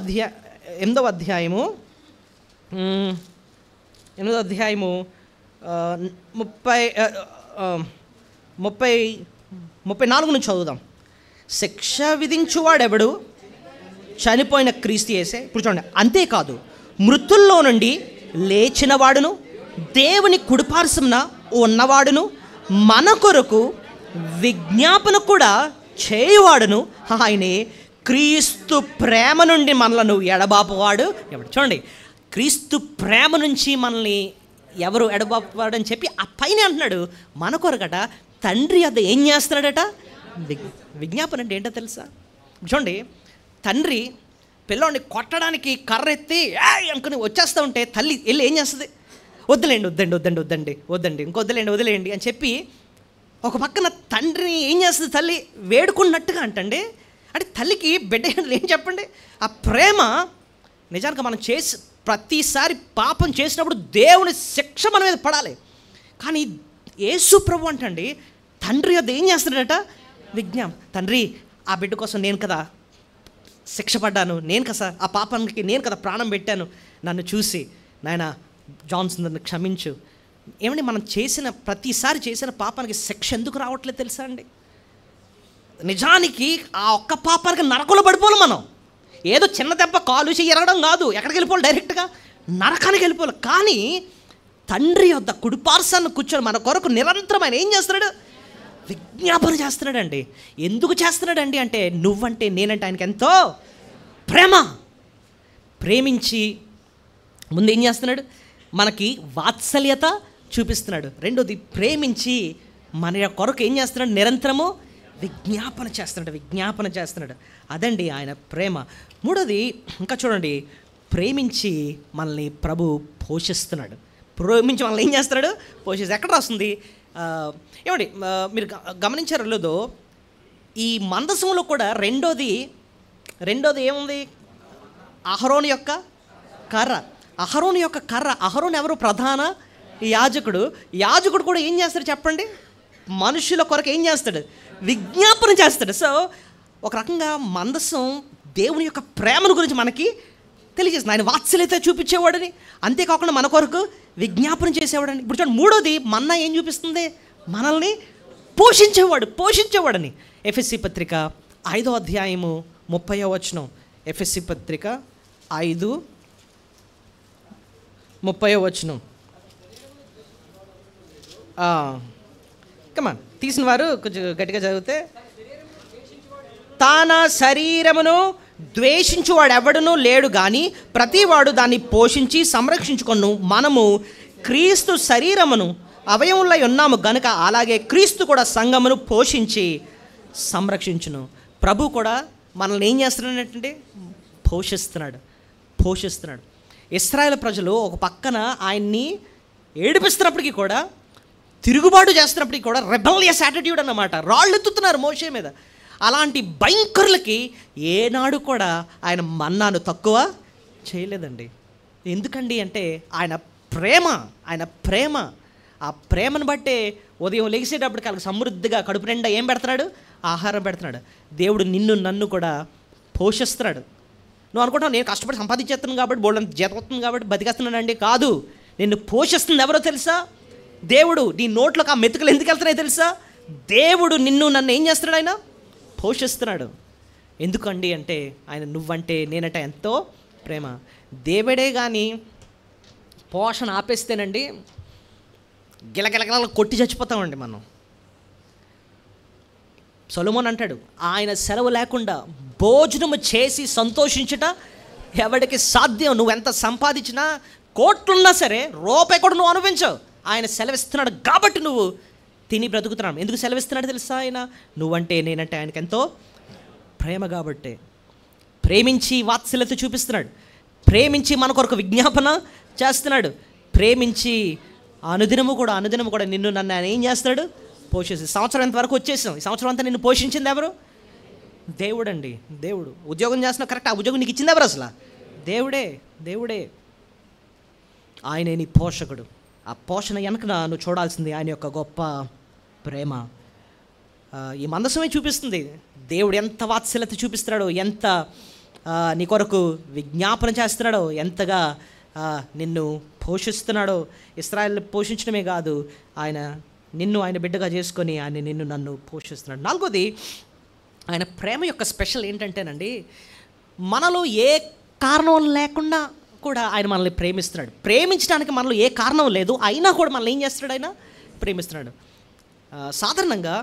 అధ్యాయము 34 నుంచి చదువుదాం. శిక్ష విధించువాడెవడు? చనిపోయిన క్రీస్తు యేసే. ఇప్పుడు చూడండి, అంతేకాదు మృతుల్లో నుండి లేచిన వాడును దేవుని కుడిపార్శ్వమున ఉన్నవాడును మన కొరకు విజ్ఞాపన కూడా చేయువాడును ఆయనే క్రీస్తు ప్రేమ నుండి మనలను ఎడబాపువాడు ఎవడు. చూడండి, క్రీస్తు ప్రేమ నుంచి మనల్ని ఎవరు ఎడబాపువాడు అని చెప్పి ఆ పైన అంటున్నాడు మన కొరకట తండ్రి అద్ద ఏం చేస్తున్నాడట? విజ్ఞాపన అంటే ఏంటో తెలుసా? చూడండి, తండ్రి పిల్లోడిని కొట్టడానికి కర్ర ఎత్తి అనుకుని వచ్చేస్తూ ఉంటే తల్లి వెళ్ళి ఏం చేస్తుంది? వద్దండి ఇంకొద్దులేండి అని చెప్పి ఒక పక్కన తండ్రిని ఏం చేస్తుంది? తల్లి వేడుకున్నట్టుగా అంటండి. అంటే తల్లికి బిడ్డ ఏం చెప్పండి? ఆ ప్రేమ నిజానికి మనం ప్రతిసారి పాపం చేసినప్పుడు దేవుని శిక్ష మన మీద పడాలి. కానీ యేసు ప్రభు అంటండి తండ్రి అది ఏం చేస్తాడట? తండ్రి ఆ బిడ్డ కోసం నేను కదా శిక్ష పడ్డాను, నేను కదా ఆ పాపానికి నేను కదా ప్రాణం పెట్టాను, నన్ను చూసి నాయన జాన్సన్ నన్ను క్షమించు. ఏమండి, మనం ప్రతిసారి చేసిన పాపానికి శిక్ష ఎందుకు రావట్లేదు తెలుసా అండి? నిజానికి ఆ ఒక్క పాపానికి నరకంలో పడిపోవాలి. మనం ఏదో చిన్న దెబ్బ కాలు చెయ్యి ఎరగడం కాదు, ఎక్కడికి వెళ్ళిపోవాలి? డైరెక్ట్గా నరకానికి వెళ్ళిపోవాలి. కానీ తండ్రి వద్ద కుడిపార్శ్వాన కూర్చొని మన కొరకు నిరంతరం ఆయన ఏం చేస్తున్నాడు? విజ్ఞాపన చేస్తున్నాడండి. ఎందుకు చేస్తున్నాడండి అంటే నువ్వంటే నేనంటే ఆయనకి ఎంతో ప్రేమించి ముందు ఏం చేస్తున్నాడు? మనకి వాత్సల్యత చూపిస్తున్నాడు. రెండోది ప్రేమించి మన కొరకు ఏం చేస్తున్నాడు? నిరంతరము విజ్ఞాపన చేస్తున్నాడు. అదండి ఆయన ప్రేమ. మూడోది ఇంకా చూడండి, ప్రేమించి మనల్ని ప్రభు పోషిస్తున్నాడు. ప్రేమించి మనల్ని ఏం చేస్తున్నాడు? పోషిస్తాడు. ఎక్కడ రాస్తుంది ఏమండి? మీరు గమనించారో లేదో, ఈ మందసంలో కూడా రెండోది ఏముంది? అహరోను యొక్క కర్ర. అహరోను యొక్క కర్ర. అహరోను ఎవరు? ప్రధాన యాజకుడు. యాజకుడు కూడా ఏం చేస్తాడు చెప్పండి? మనుషుల కొరకు ఏం చేస్తాడు? విజ్ఞాపన చేస్తాడు. సో ఒక రకంగా మందసం దేవుని యొక్క ప్రేమను గురించి మనకి తెలియజేస్తుంది. ఆయన వాత్సల్యత చూపించేవాడని, అంతేకాకుండా మన కొరకు విజ్ఞాపన చేసేవాడని. ఇప్పుడు చూడండి, మూడోది మన్నా ఏం చూపిస్తుంది? మనల్ని పోషించేవాడని. ఎఫెసీ పత్రిక 5వ అధ్యాయము 30వ వచనం. ఎఫెసీ పత్రిక 5:30 వచనం. కమాన్, తీసిన వారు కొంచెం గట్టిగా చదివితే. తన శరీరమును ద్వేషించువాడు ఎవడునూ లేడు కానీ ప్రతివాడు దాన్ని పోషించి సంరక్షించుకొను. మనము క్రీస్తు శరీరమును అవయవంలో ఉన్నాము గనుక అలాగే క్రీస్తు కూడా సంఘమును పోషించి సంరక్షించును. ప్రభు కూడా మనల్ని ఏం చేస్తున్నాడంటే పోషిస్తున్నాడు. ఇశ్రాయేలు ప్రజలు ఒక పక్కన ఆయన్ని ఏడిపిస్తున్నప్పటికీ కూడా, తిరుగుబాటు చేస్తున్నప్పటికీ కూడా, రెబెలియస్ యాటిట్యూడ్ అన్నమాట, రాళ్ళు ఎత్తుతున్నారు మోషే మీద. అలాంటి భయంకరులకి ఏనాడు కూడా ఆయన మన్నాను తక్కువ చేయలేదండి. ఎందుకండి అంటే ఆయన ప్రేమ. ఆ ప్రేమను బట్టే ఉదయం లెగిసేటప్పటికి వాళ్ళకి సమృద్ధిగా కడుపు నిండా ఏం పెడుతున్నాడు? ఆహారం పెడుతున్నాడు. దేవుడు నిన్ను నన్ను కూడా పోషిస్తున్నాడు. నువ్వు అనుకుంటావు నేను కష్టపడి సంపాదించేస్తున్నాను కాబట్టి, బోల్డ్ జీతం వస్తుంది కాబట్టి బతికేస్తున్నానండి. కాదు, నిన్ను పోషిస్తుంది ఎవరో తెలుసా? దేవుడు. నీ నోట్లోకి ఆ మెతుకులు ఎందుకు వెళ్తున్నాయో తెలుసా? దేవుడు నిన్ను నన్ను ఏం చేస్తున్నాడు? ఆయన పోషిస్తున్నాడు. ఎందుకండి అంటే ఆయన నువ్వంటే నేనంటే ఎంతో ప్రేమ. దేవుడే కానీ పోషణ ఆపేస్తేనండి గిలగిలగిల కొట్టి చచ్చిపోతామండి మనం. సొలొమోన్ అంటాడు, ఆయన సెలవు లేకుండా భోజనము చేసి సంతోషించుట ఎవరికి సాధ్యం? నువ్వెంత సంపాదించినా, కోట్లున్నా సరే రూపాయి కూడా నువ్వు అనుభవించవు. ఆయన సెలవిస్తున్నాడు కాబట్టి నువ్వు తిని బ్రతుకుతున్నాడు. ఎందుకు సెలవిస్తున్నాడు తెలుసా? ఆయన నువ్వంటే నేనంటే ఆయనకి ఎంతో ప్రేమ కాబట్టే. ప్రేమించి వాత్సల్యత చూపిస్తున్నాడు. ప్రేమించి మన కొరకు విజ్ఞాపన చేస్తున్నాడు. ప్రేమించి అనుదినము కూడా నిన్ను నన్ను ఆయన ఏం చేస్తాడు? పోషిస్తాడు. సంవత్సరం ఎంతవరకు వచ్చేసాం. ఈ సంవత్సరం అంతా నిన్ను పోషించింది ఎవరు? దేవుడు అండి. దేవుడు. ఉద్యోగం చేస్తున్నావు కరెక్ట్, ఆ ఉద్యోగం నీకు ఇచ్చింది ఎవరు? అసలు దేవుడే. ఆయనే నీ పోషకుడు. ఆ పోషణ వెనక నువ్వు చూడాల్సింది ఆయన యొక్క గొప్ప ప్రేమ. ఈ మందసమే చూపిస్తుంది దేవుడు ఎంత వాత్సల్యత చూపిస్తున్నాడో, ఎంత నీ కొరకు విజ్ఞాపన చేస్తున్నాడో, ఎంతగా నిన్ను పోషిస్తున్నాడో. ఇశ్రాయేలు పోషించడమే కాదు, ఆయన బిడ్డగా చేసుకొని ఆయన నిన్ను నన్ను పోషిస్తున్నాడు. నాలుగోది, ఆయన ప్రేమ యొక్క స్పెషల్ ఏంటంటేనండి, మనలో ఏ కారణం లేకుండా కూడా ఆయన మనల్ని ప్రేమిస్తున్నాడు. ప్రేమించడానికి మనలో ఏ కారణం లేదు, అయినా కూడా మనల్ని ఏం చేస్తున్నాడు? ఆయన ప్రేమిస్తున్నాడు. సాధారణంగా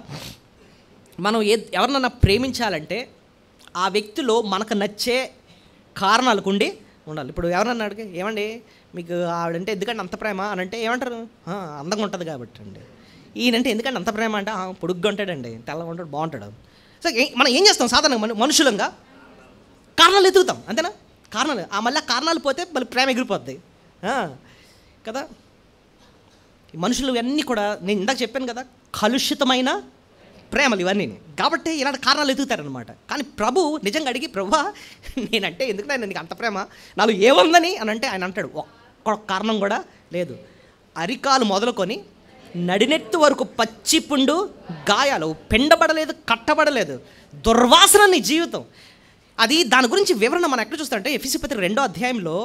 మనం ఎవరినన్నా ప్రేమించాలంటే ఆ వ్యక్తిలో మనకు నచ్చే కారణాలకు ఉండాలి. ఇప్పుడు ఎవరన్నా అడిగి, ఏమండి మీకు ఆవిడంటే ఎందుకంటే అంత ప్రేమ అని అంటే ఏమంటారు? అందంగా ఉంటుంది కాబట్టి అండి. ఈయనంటే ఎందుకంటే అంత ప్రేమ అంటే పొడుగ్గా ఉంటాడండి, తెల్లగా ఉంటాడు, బాగుంటాడు. సో మనం ఏం చేస్తాం? సాధారణంగా మనుషులంగా కారణాలు ఎదుగుతాం, అంతేనా? కారణాలు మళ్ళీ కారణాలు పోతే మళ్ళీ ప్రేమ ఎగిరిపోద్ది కదా. మనుషులు ఇవన్నీ కూడా నేను ఇందాక చెప్పాను కదా, కలుషితమైన ప్రేమలు ఇవన్నీ. కాబట్టి ఇలాంటి కారణాలు ఎదుగుతారనమాట. కానీ ప్రభు నిజంగా అడిగి, ప్రభువా నేనంటే ఎందుకంటే నీకు అంత ప్రేమ, నాలో ఏముందని అని అంటే ఆయన అంటాడు, ఒక్క కారణం కూడా లేదు. అరికాలు మొదలుకొని నడినెత్తు వరకు పచ్చిపుండు గాయాలు, పెండబడలేదు, కట్టబడలేదు, దుర్వాసన నీ జీవితం. అది దాని గురించి వివరణ మనం ఎక్కడ చూస్తామంటే ఎఫెసీ పత్రిక 2వ అధ్యాయంలో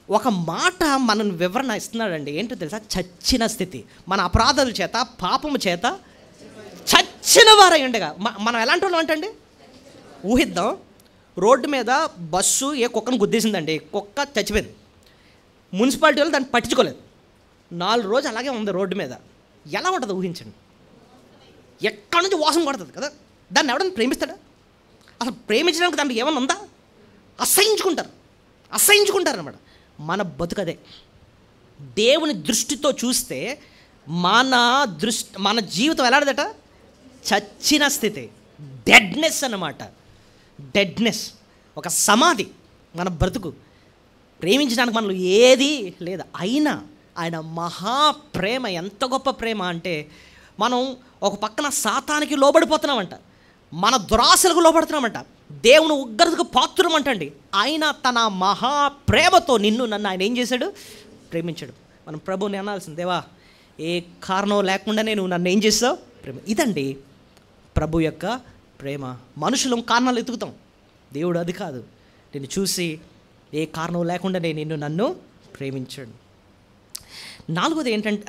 ఒక మాట మనం వివరణ ఇస్తున్నాడండి. ఏంటో తెలుసా? చచ్చిన స్థితి. మన అపరాధాల చేత, పాపము చేత చచ్చిన వారై ఉండగా. మనం ఎలాంటి వాళ్ళం అంటండి? ఊహిద్దాం, రోడ్డు మీద బస్సు ఏ కుక్కను గుద్దేసిందండి, కుక్క చచ్చిపోయింది. మున్సిపాలిటీ వాళ్ళు దాన్ని పట్టించుకోలేదు, 4 రోజులు అలాగే ఉంది రోడ్డు మీద. ఎలా ఉంటుంది ఊహించండి. ఎక్కడి నుంచి వాసన కొడుతుంది కదా. దాన్ని ఎవడన్నా ప్రేమిస్తాడా? అసలు ప్రేమించడానికి దాంట్లో ఏమన్నా ఉందా? అసహించుకుంటారు అన్నమాట. మన బతుకదే. దేవుని దృష్టితో చూస్తే మన జీవితం ఎలాంటిదట? చచ్చిన స్థితి, డెడ్నెస్ అన్నమాట. డెడ్నెస్, ఒక సమాధి మన బ్రతుకు. ప్రేమించడానికి మనలో ఏది లేదు. అయినా ఆయన మహాప్రేమ ఎంత గొప్ప ప్రేమ అంటే, మనం ఒక పక్కన సాతానికి లోబడిపోతున్నామంట, మన దురాశలకు లోబడుతున్నామంట, దేవుని ఉగ్రతకు పాత్రమంటండి. ఆయన తన మహాప్రేమతో నిన్ను నన్ను ఆయన ఏం చేశాడు? ప్రేమించాడు. మనం ప్రభువుని అనాల్సింది, దేవా ఏ కారణం లేకుండానే నువ్వు నన్ను ఏం చేస్తావు? ప్రేమ. ఇదండి ప్రభు యొక్క ప్రేమ. మనుషులం కారణాలు ఎతుకుతాం, దేవుడు అది కాదు. నిన్ను చూసి ఏ కారణం లేకుండానే నిన్ను నన్ను ప్రేమించాడు.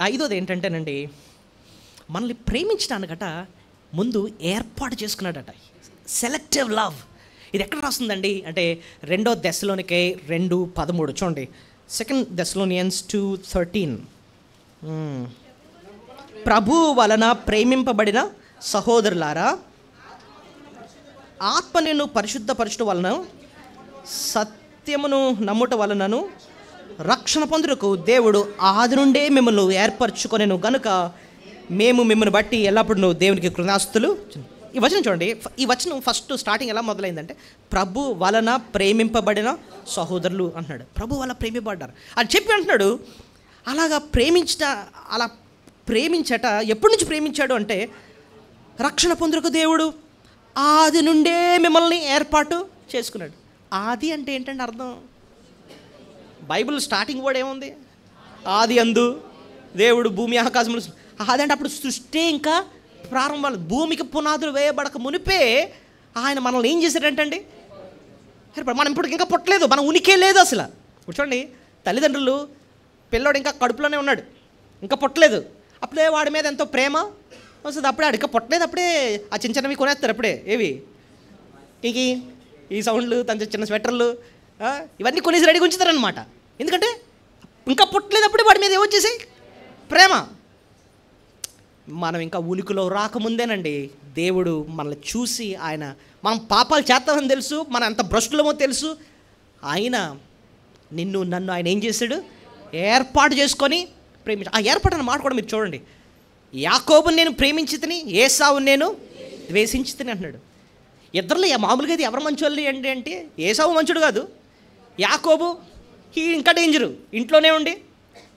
ఐదోది ఏంటంటేనండి, మనల్ని ప్రేమించడానికట ముందు ఏర్పాటు చేసుకున్నాడట. Selective love. ఇది ఎక్కడ రాస్తుందండి అంటే 2 దెస్సలోనికే 2:13 చూడండి. 2 Thessalonians 2:13. ప్రభు వలన ప్రేమింపబడిన సహోదరులారా, ఆత్మ నిన్ను పరిశుద్ధపరచుట వలన సత్యమును నమ్ముట వలనను రక్షణ పొందుటకు దేవుడు ఆది నుండే మిమ్మల్ని ఏర్పరచుకొనెను గనుక మేము మిమ్మల్ని బట్టి ఎల్లప్పుడూ దేవునికి కృతజ్ఞతాస్తులు. ఈ వచనం చూడండి. ఈ వచనం ఫస్ట్ స్టార్టింగ్ ఎలా మొదలైందంటే, ప్రభు వలన ప్రేమింపబడిన సహోదరులు అంటున్నాడు. ప్రభు వల్ల ప్రేమింపబడ్డారు అని చెప్పి అంటున్నాడు. అలా ప్రేమించట ఎప్పటి నుంచి ప్రేమించాడు అంటే, రక్షణ పొందుటకు దేవుడు ఆది నుండే మిమ్మల్ని ఏర్పాటు చేసుకున్నాడు. ఆది అంటే ఏంటంటే అర్థం, బైబిల్ స్టార్టింగ్ వర్డ్ ఏముంది? ఆది అందు దేవుడు భూమి ఆకాశములు. అదంటే అప్పుడు సృష్టి ఇంకా ప్రారంభం, భూమికి పునాదులు వేయబడక మునిపే ఆయన మనల్ని ఏం చేశాడంటండి? మనం ఇప్పుడు ఇంకా పుట్టలేదు, మన ఉనికే లేదు అసలు. ఇప్పుడు చూడండి, తల్లిదండ్రులు పిల్లోడు ఇంకా కడుపులోనే ఉన్నాడు, ఇంకా పుట్టలేదు, అప్పుడే వాడి మీద ఎంతో ప్రేమ వస్తుంది. అప్పుడే ఇంకా పుట్టలేదు, అప్పుడే ఆ చిన్న చిన్నవి కొనేస్తారు. అప్పుడే ఏవి ఈ సౌండ్లు, తన చిన్న స్వెటర్లు ఇవన్నీ కొనేసి రెడీగా ఉంచుతారనమాట. ఎందుకంటే ఇంకా పుట్టలేదు, అప్పుడే వాడి మీద ఏమొచ్చేసాయి? ప్రేమ. మనం ఇంకా ఉనికిలో రాకముందేనండి దేవుడు మనల్ని చూసి, ఆయన మనం పాపాలు చేస్తామని తెలుసు, మనం ఎంత భ్రష్టులమో తెలుసు, ఆయన నిన్ను నన్ను ఆయన ఏం చేశాడు? ఏర్పాటు చేసుకొని ప్రేమించాడు. ఆ ఏర్పాటు అన్న మాట కూడా మీరు చూడండి. యాకోబుని నేను ప్రేమించితిని, ఏసావుని నేను ద్వేషించితిని అంటున్నాడు. ఇద్దరులో మామూలుగా ఇది ఎవరు మంచోళ్ళు ఏంటి అంటే, ఏసావు మంచుడు కాదు, యాకోబు ఇంకా డేంజరు, ఇంట్లోనే ఉండి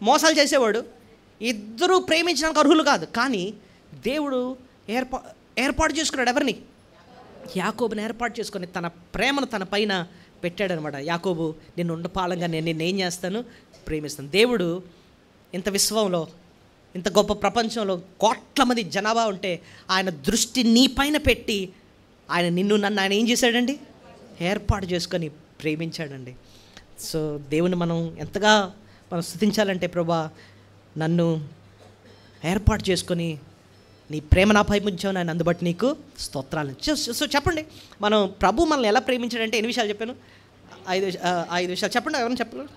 మోసాలు చేసేవాడు. ఇద్దరూ ప్రేమించడానికి అర్హులు కాదు. కానీ దేవుడు ఏర్పాటు చేసుకున్నాడు ఎవరిని? యాకోబుని ఏర్పాటు చేసుకొని తన ప్రేమను తన పైన పెట్టాడనమాట. యాకోబు నిన్ను ఉండపాలంగా నేను ఏం చేస్తాను? ప్రేమిస్తాను. దేవుడు ఇంత విశ్వంలో, ఇంత గొప్ప ప్రపంచంలో కోట్ల మంది జనాభా ఉంటే ఆయన దృష్టి నీ పైన పెట్టి ఆయన నిన్ను నన్ను ఆయన ఏం చేశాడండి? ఏర్పాటు చేసుకొని ప్రేమించాడండి. సో దేవుని మనం ఎంతగా స్తుతించాలంటే, ప్రభా నన్ను ఏర్పాటు చేసుకొని నీ ప్రేమ నా పై ఉంచావు, ఆయన అందుబట్టి నీకు స్తోత్రాలు. సో చెప్పండి, మనం ప్రభు మనల్ని ఎలా ప్రేమించాడంటే ఎన్ని విషయాలు చెప్పాను? 5 విషయాలు చెప్పండి. ఎవరైనా చెప్పలేదు?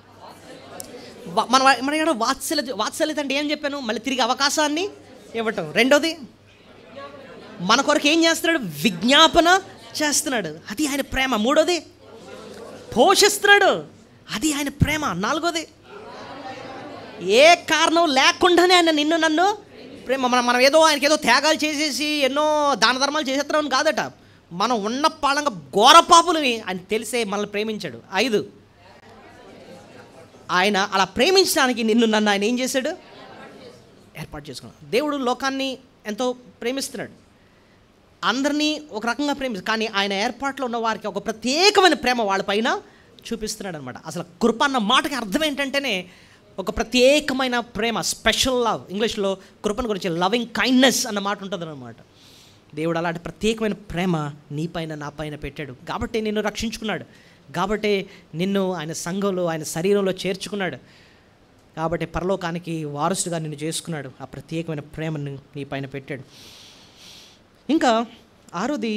మన వాత్సల్యత అంటే ఏం చెప్పాను? మళ్ళీ తిరిగి అవకాశాన్ని ఇవ్వటం. రెండోది, మన కొరకు ఏం చేస్తున్నాడు? విజ్ఞాపన చేస్తున్నాడు, అది ఆయన ప్రేమ. మూడోది, పోషిస్తున్నాడు, అది ఆయన ప్రేమ. నాలుగోది, ఏ కారణం లేకుండానే ఆయన నిన్ను నన్ను ప్రేమ. మనం ఏదో ఆయనకి ఏదో త్యాగాలు చేసేసి ఎన్నో దాన ధర్మాలు చేసేస్తున్నామని కాదట, మనం ఉన్న పాలంగా ఘోర పాపులని ఆయన తెలిసే మనల్ని ప్రేమించాడు. 5, ఆయన అలా ప్రేమించడానికి నిన్ను నన్ను ఆయన ఏం చేశాడు? ఏర్పాటు చేసుకున్నాడు. దేవుడు లోకాన్ని ఎంతో ప్రేమిస్తున్నాడు, అందరినీ ఒక రకంగా ప్రేమిస్తాడు. కానీ ఆయన ఏర్పాట్లో ఉన్న వారికి ఒక ప్రత్యేకమైన ప్రేమ వాళ్ళపైన చూపిస్తున్నాడు అనమాట. అసలు కృప అన్న మాటకి అర్థం ఏంటంటేనే ఒక ప్రత్యేకమైన ప్రేమ, స్పెషల్ లవ్. ఇంగ్లీష్లో కృపను గురించి లవింగ్ కైండ్నెస్ అన్న మాట ఉంటుంది అన్నమాట. దేవుడు అలాంటి ప్రత్యేకమైన ప్రేమ నీ పైన నా పైన పెట్టాడు. కాబట్టి నిన్ను రక్షించుకున్నాడు, కాబట్టి నిన్ను ఆయన సంఘంలో, ఆయన శరీరంలో చేర్చుకున్నాడు, కాబట్టి పరలోకానికి వారసుగా నిన్ను చేసుకున్నాడు. ఆ ప్రత్యేకమైన ప్రేమను నీ పైన పెట్టాడు. ఇంకా 6ది,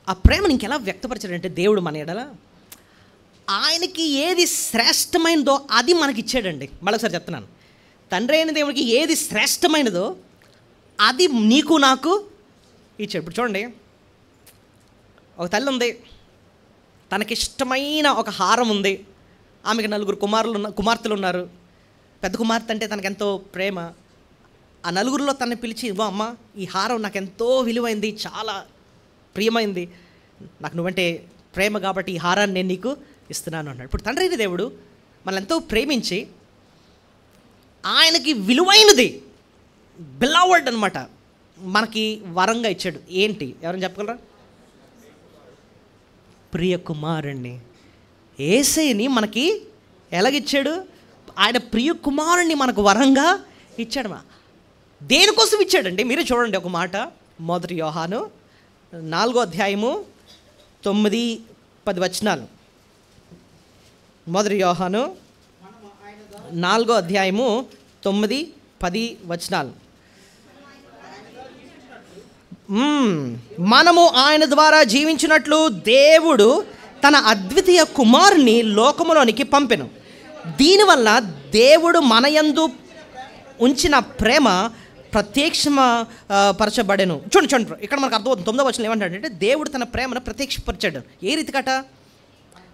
ఆ ప్రేమను ఇంకెలా వ్యక్తపరిచాడంటే దేవుడు మన ఎడల ఆయనకి ఏది శ్రేష్టమైనదో అది మనకి ఇచ్చాడండి. మళ్ళొకసారి చెప్తున్నాను, తండ్రి అయిన దేవుడికి ఏది శ్రేష్టమైనదో అది నీకు నాకు ఇచ్చాడు. ఇప్పుడు చూడండి, ఒక తల్లి ఉంది, తనకిష్టమైన ఒక హారం ఉంది, ఆమెకి 4 కుమార్తెలు ఉన్నారు. పెద్ద కుమార్తె అంటే తనకెంతో ప్రేమ. ఆ 4 తనని పిలిచి, ఇవ్వ అమ్మ, ఈ హారం నాకు ఎంతో విలువైంది, చాలా ప్రియమైంది, నాకు నువ్వంటే ప్రేమ కాబట్టి ఈ హారాన్ని నేను నీకు ఇస్తున్నాను అన్నాడు. ఇప్పుడు తండ్రి అయిన దేవుడు మనల్ని ఎంతో ప్రేమించి ఆయనకి విలువైనది బిలవర్డ్ అనమాట మనకి వరంగా ఇచ్చాడు. ఏంటి ఎవరైనా చెప్పగలరా? ప్రియ కుమారుణ్ణి. యేసయ్యని మనకి ఎలాగిచ్చాడు? ఆయన ప్రియ కుమారుణ్ణి మనకు వరంగా ఇచ్చాడు. దేనికోసం ఇచ్చాడండి? మీరే చూడండి ఒక మాట. 1 యోహాను 4వ అధ్యాయము 9-10 వచనాలు. 1 యోహాను 4వ అధ్యాయము 9-10 వచనాలు. మనము ఆయన ద్వారా జీవించినట్లు దేవుడు తన అద్వితీయ కుమారుని లోకములోనికి పంపెను. దీనివల్ల దేవుడు మన యందు ఉంచిన ప్రేమ పరచబడెను. చూడండి ఇక్కడ మనకు అర్థమవుతుంది. 9వ వచనం ఏమంటాడంటే దేవుడు తన ప్రేమను ప్రత్యక్షపరిచాడు. ఏ రీతికట?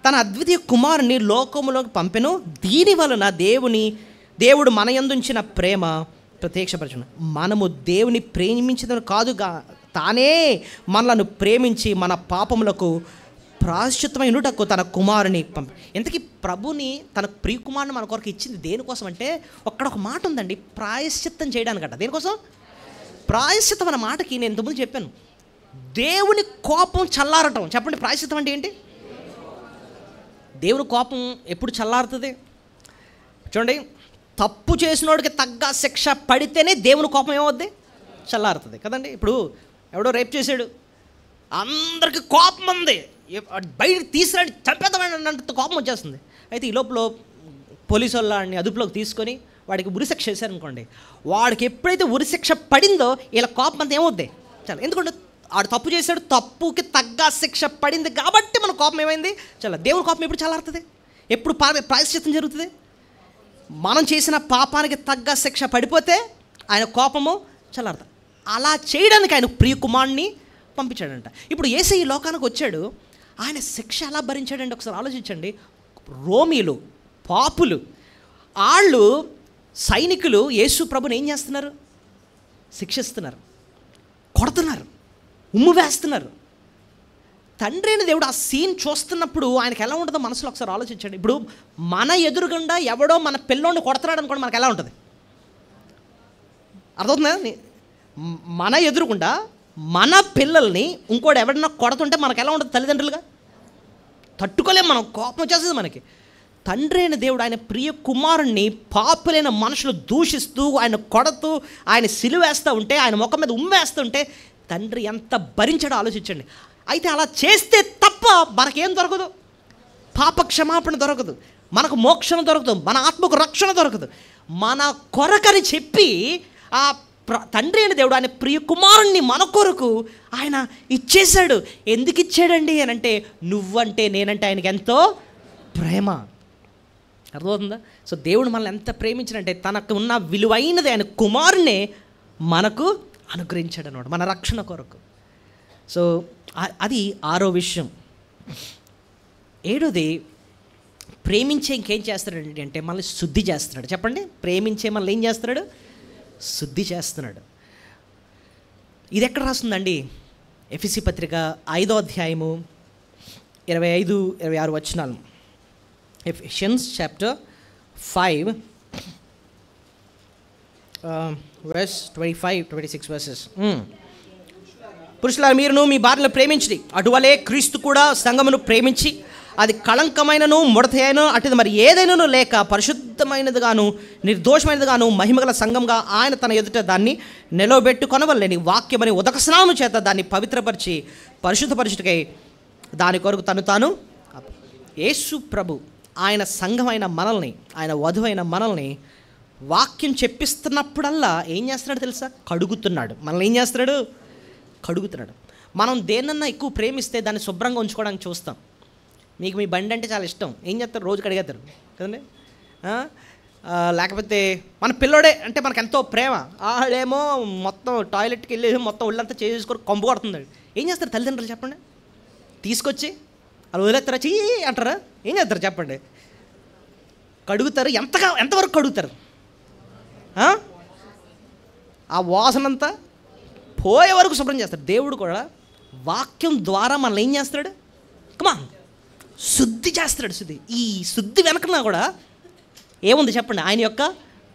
తన అద్వితీయ కుమారుని లోకములోకి పంపెను. దీని వలన దేవుడు మన యందు ఉంచిన ప్రేమ ప్రత్యక్షపరచను. మనము దేవుని ప్రేమించడం కాదుగా, తానే మనలను ప్రేమించి మన పాపములకు ప్రాయశ్చిత్తమైనటకు తన కుమారుని ఇంతకీ ప్రభుని తన ప్రియ కుమారుని మన కొరకు ఇచ్చింది దేనికోసం అంటే, ఒక్కడ ఒక మాట ఉందండి, ప్రాయశ్చిత్తం చేయడానికట. దేనికోసం? ప్రాయశ్చిత్తం అన్న మాటకి నేను ఇంతకుముందు చెప్పాను, దేవుని కోపం చల్లారటం. చెప్పండి, ప్రాయశ్చిత్తం అంటే ఏంటి? దేవుని కోపం ఎప్పుడు చల్లారుతుంది? చూడండి, తప్పు చేసినోడికి తగ్గ శిక్ష పడితేనే దేవుని కోపం ఏమవుద్ది? చల్లారుతుంది కదండి. ఇప్పుడు ఎవడో రేప్ చేశాడు, అందరికి కోపం ఉంది, బయటకు తీసుకురాని చంపేద్దామన్నంత కోపం వచ్చేస్తుంది. అయితే ఈ లోపల పోలీసు వాళ్ళని అదుపులోకి తీసుకొని వాడికి ఉరిశిక్ష చేశారనుకోండి, వాడికి ఎప్పుడైతే ఉరిశిక్ష పడిందో ఇలా కోపం అంతా ఏమవుద్ది? చాలా. ఎందుకంటే ఆడు తప్పు చేశాడు, తప్పుకి తగ్గ శిక్ష పడింది కాబట్టి మన కోపం ఏమైంది? చాలా. దేవుని కోపం ఎప్పుడు చల్లారుతుంది? ఎప్పుడు ప్రాయశ్చిత్తం జరుగుతుంది? మనం చేసిన పాపానికి తగ్గ శిక్ష పడిపోతే ఆయన కోపము చల్లారుతుంది. అలా చేయడానికి ఆయన ప్రియ కుమారుని పంపించాడంట. ఇప్పుడు యేసయ్య ఈ లోకానికి వచ్చాడు, ఆయన శిక్ష ఎలా భరించాడంటే ఒకసారి ఆలోచించండి. రోమీలు, పాపులు, వాళ్ళు సైనికులు యేసు ప్రభుని ఏం చేస్తున్నారు? శిక్షిస్తున్నారు, కొడుతున్నారు, ఉమ్ము వేస్తున్నారు. తండ్రి అయిన దేవుడు ఆ సీన్ చూస్తున్నప్పుడు ఆయనకు ఎలా ఉంటుందో మనసులో ఒకసారి ఆలోచించండి. ఇప్పుడు మన ఎదురుగుండా ఎవడో మన పిల్లోడిని కొడుతున్నాడు అనుకోండి, మనకు ఎలా ఉంటుంది? అర్థమవుతుందా? మన ఎదురుగుండా మన పిల్లల్ని ఇంకోటి ఎవడన్నా కొడుతుంటే మనకు ఎలా ఉంటుంది? తల్లిదండ్రులుగా తట్టుకోలేం, మనం కోపం వచ్చేస్తుంది మనకి. తండ్రి అయిన దేవుడు ఆయన ప్రియ కుమారుణ్ణి పాపులైన మనుషులు దూషిస్తూ ఆయన కొడుతూ ఆయన సిలువేస్తూ ఉంటే, ఆయన ముఖం మీద ఉమ్మేస్తుంటే తండ్రి ఎంత భరించాడో ఆలోచించండి. అయితే అలా చేస్తే తప్ప మనకేం దొరకదు? పాప క్షమాపణ దొరకదు, మనకు మోక్షణ దొరకదు, మన ఆత్మకు రక్షణ దొరకదు. మన కొరకని చెప్పి ఆ తండ్రి అయిన దేవుడు ఆయన ప్రియ కుమారుణ్ణి మన కొరకు ఆయన ఇచ్చేశాడు. ఎందుకు ఇచ్చాడండి అని అంటే, నువ్వంటే నేనంటే ఆయనకి ఎంతో ప్రేమ. అర్థమవుతుందా? సో దేవుడు మనల్ని ఎంత ప్రేమించాడంటే తనకు ఉన్న విలువైనది ఆయన కుమారుణ్ణే మనకు అనుగ్రహించాడు అన్నమాట, మన రక్షణ కొరకు. సో అది 6వ విషయం. 7వది, ప్రేమించే ఇంకేం చేస్తాడండి అంటే మనల్ని శుద్ధి చేస్తున్నాడు. చెప్పండి, ప్రేమించే మనల్ని ఏం చేస్తున్నాడు? శుద్ధి చేస్తున్నాడు. ఇది ఎక్కడ రాస్తుందండి? ఎఫెసీ పత్రిక 5వ అధ్యాయము 25-26 వచనాలు. Ephesians chapter 5 verse 25-26 verses. పురుషులారా, మీరును మీ భార్యను ప్రేమించి అటువలే క్రీస్తు కూడా సంఘమును ప్రేమించి అది కళంకమైనను ముడతైనను అటుది మరి ఏదైనాను లేక పరిశుద్ధమైనదిగాను నిర్దోషమైనదిగాను మహిమగల సంఘంగా ఆయన తన ఎదుట దాన్ని నిలవబెట్టుకొనవలెని వాక్యమని ఉదక స్నానము చేత దాన్ని పవిత్రపరిచి పరిశుద్ధపరచుటకై దాని కొరకు తాను యేసు ప్రభు ఆయన సంఘమైన మనల్ని, ఆయన వధువైన మనల్ని వాక్యం చెప్పిస్తున్నప్పుడల్లా ఏం చేస్తున్నాడు తెలుసా? కడుగుతున్నాడు. మనల్ని ఏం చేస్తున్నాడు? కడుగుతున్నాడు. మనం దేన్నన్నా ఎక్కువ ప్రేమిస్తే దాన్ని శుభ్రంగా ఉంచుకోవడానికి చూస్తాం. మీకు మీ బండి అంటే చాలా ఇష్టం, ఏం చేస్తారు? రోజు కడిగేస్తారు కదండి. లేకపోతే మన పిల్లోడే అంటే మనకు ఎంతో ప్రేమ, ఆడేమో మొత్తం టాయిలెట్కి వెళ్ళి మొత్తం ఒళ్ళంతా చేసుకొని కంపు కొడుతుంది. ఏం చేస్తారు తల్లిదండ్రులు చెప్పండి? తీసుకొచ్చి అలా వదిలేస్తారా? చెయ్యి అంటారా? ఏం చేస్తారు చెప్పండి? కడుగుతారు. ఎంతవరకు కడుగుతారు? ఆ వాసనంతా పోయే వరకు శుభ్రం చేస్తాడు. దేవుడు కూడా వాక్యం ద్వారా మనల్ని ఏం చేస్తాడు? కమాన్, శుద్ధి చేస్తున్నాడు. ఈ శుద్ధి వెనకన్నా కూడా ఏముంది చెప్పండి? ఆయన యొక్క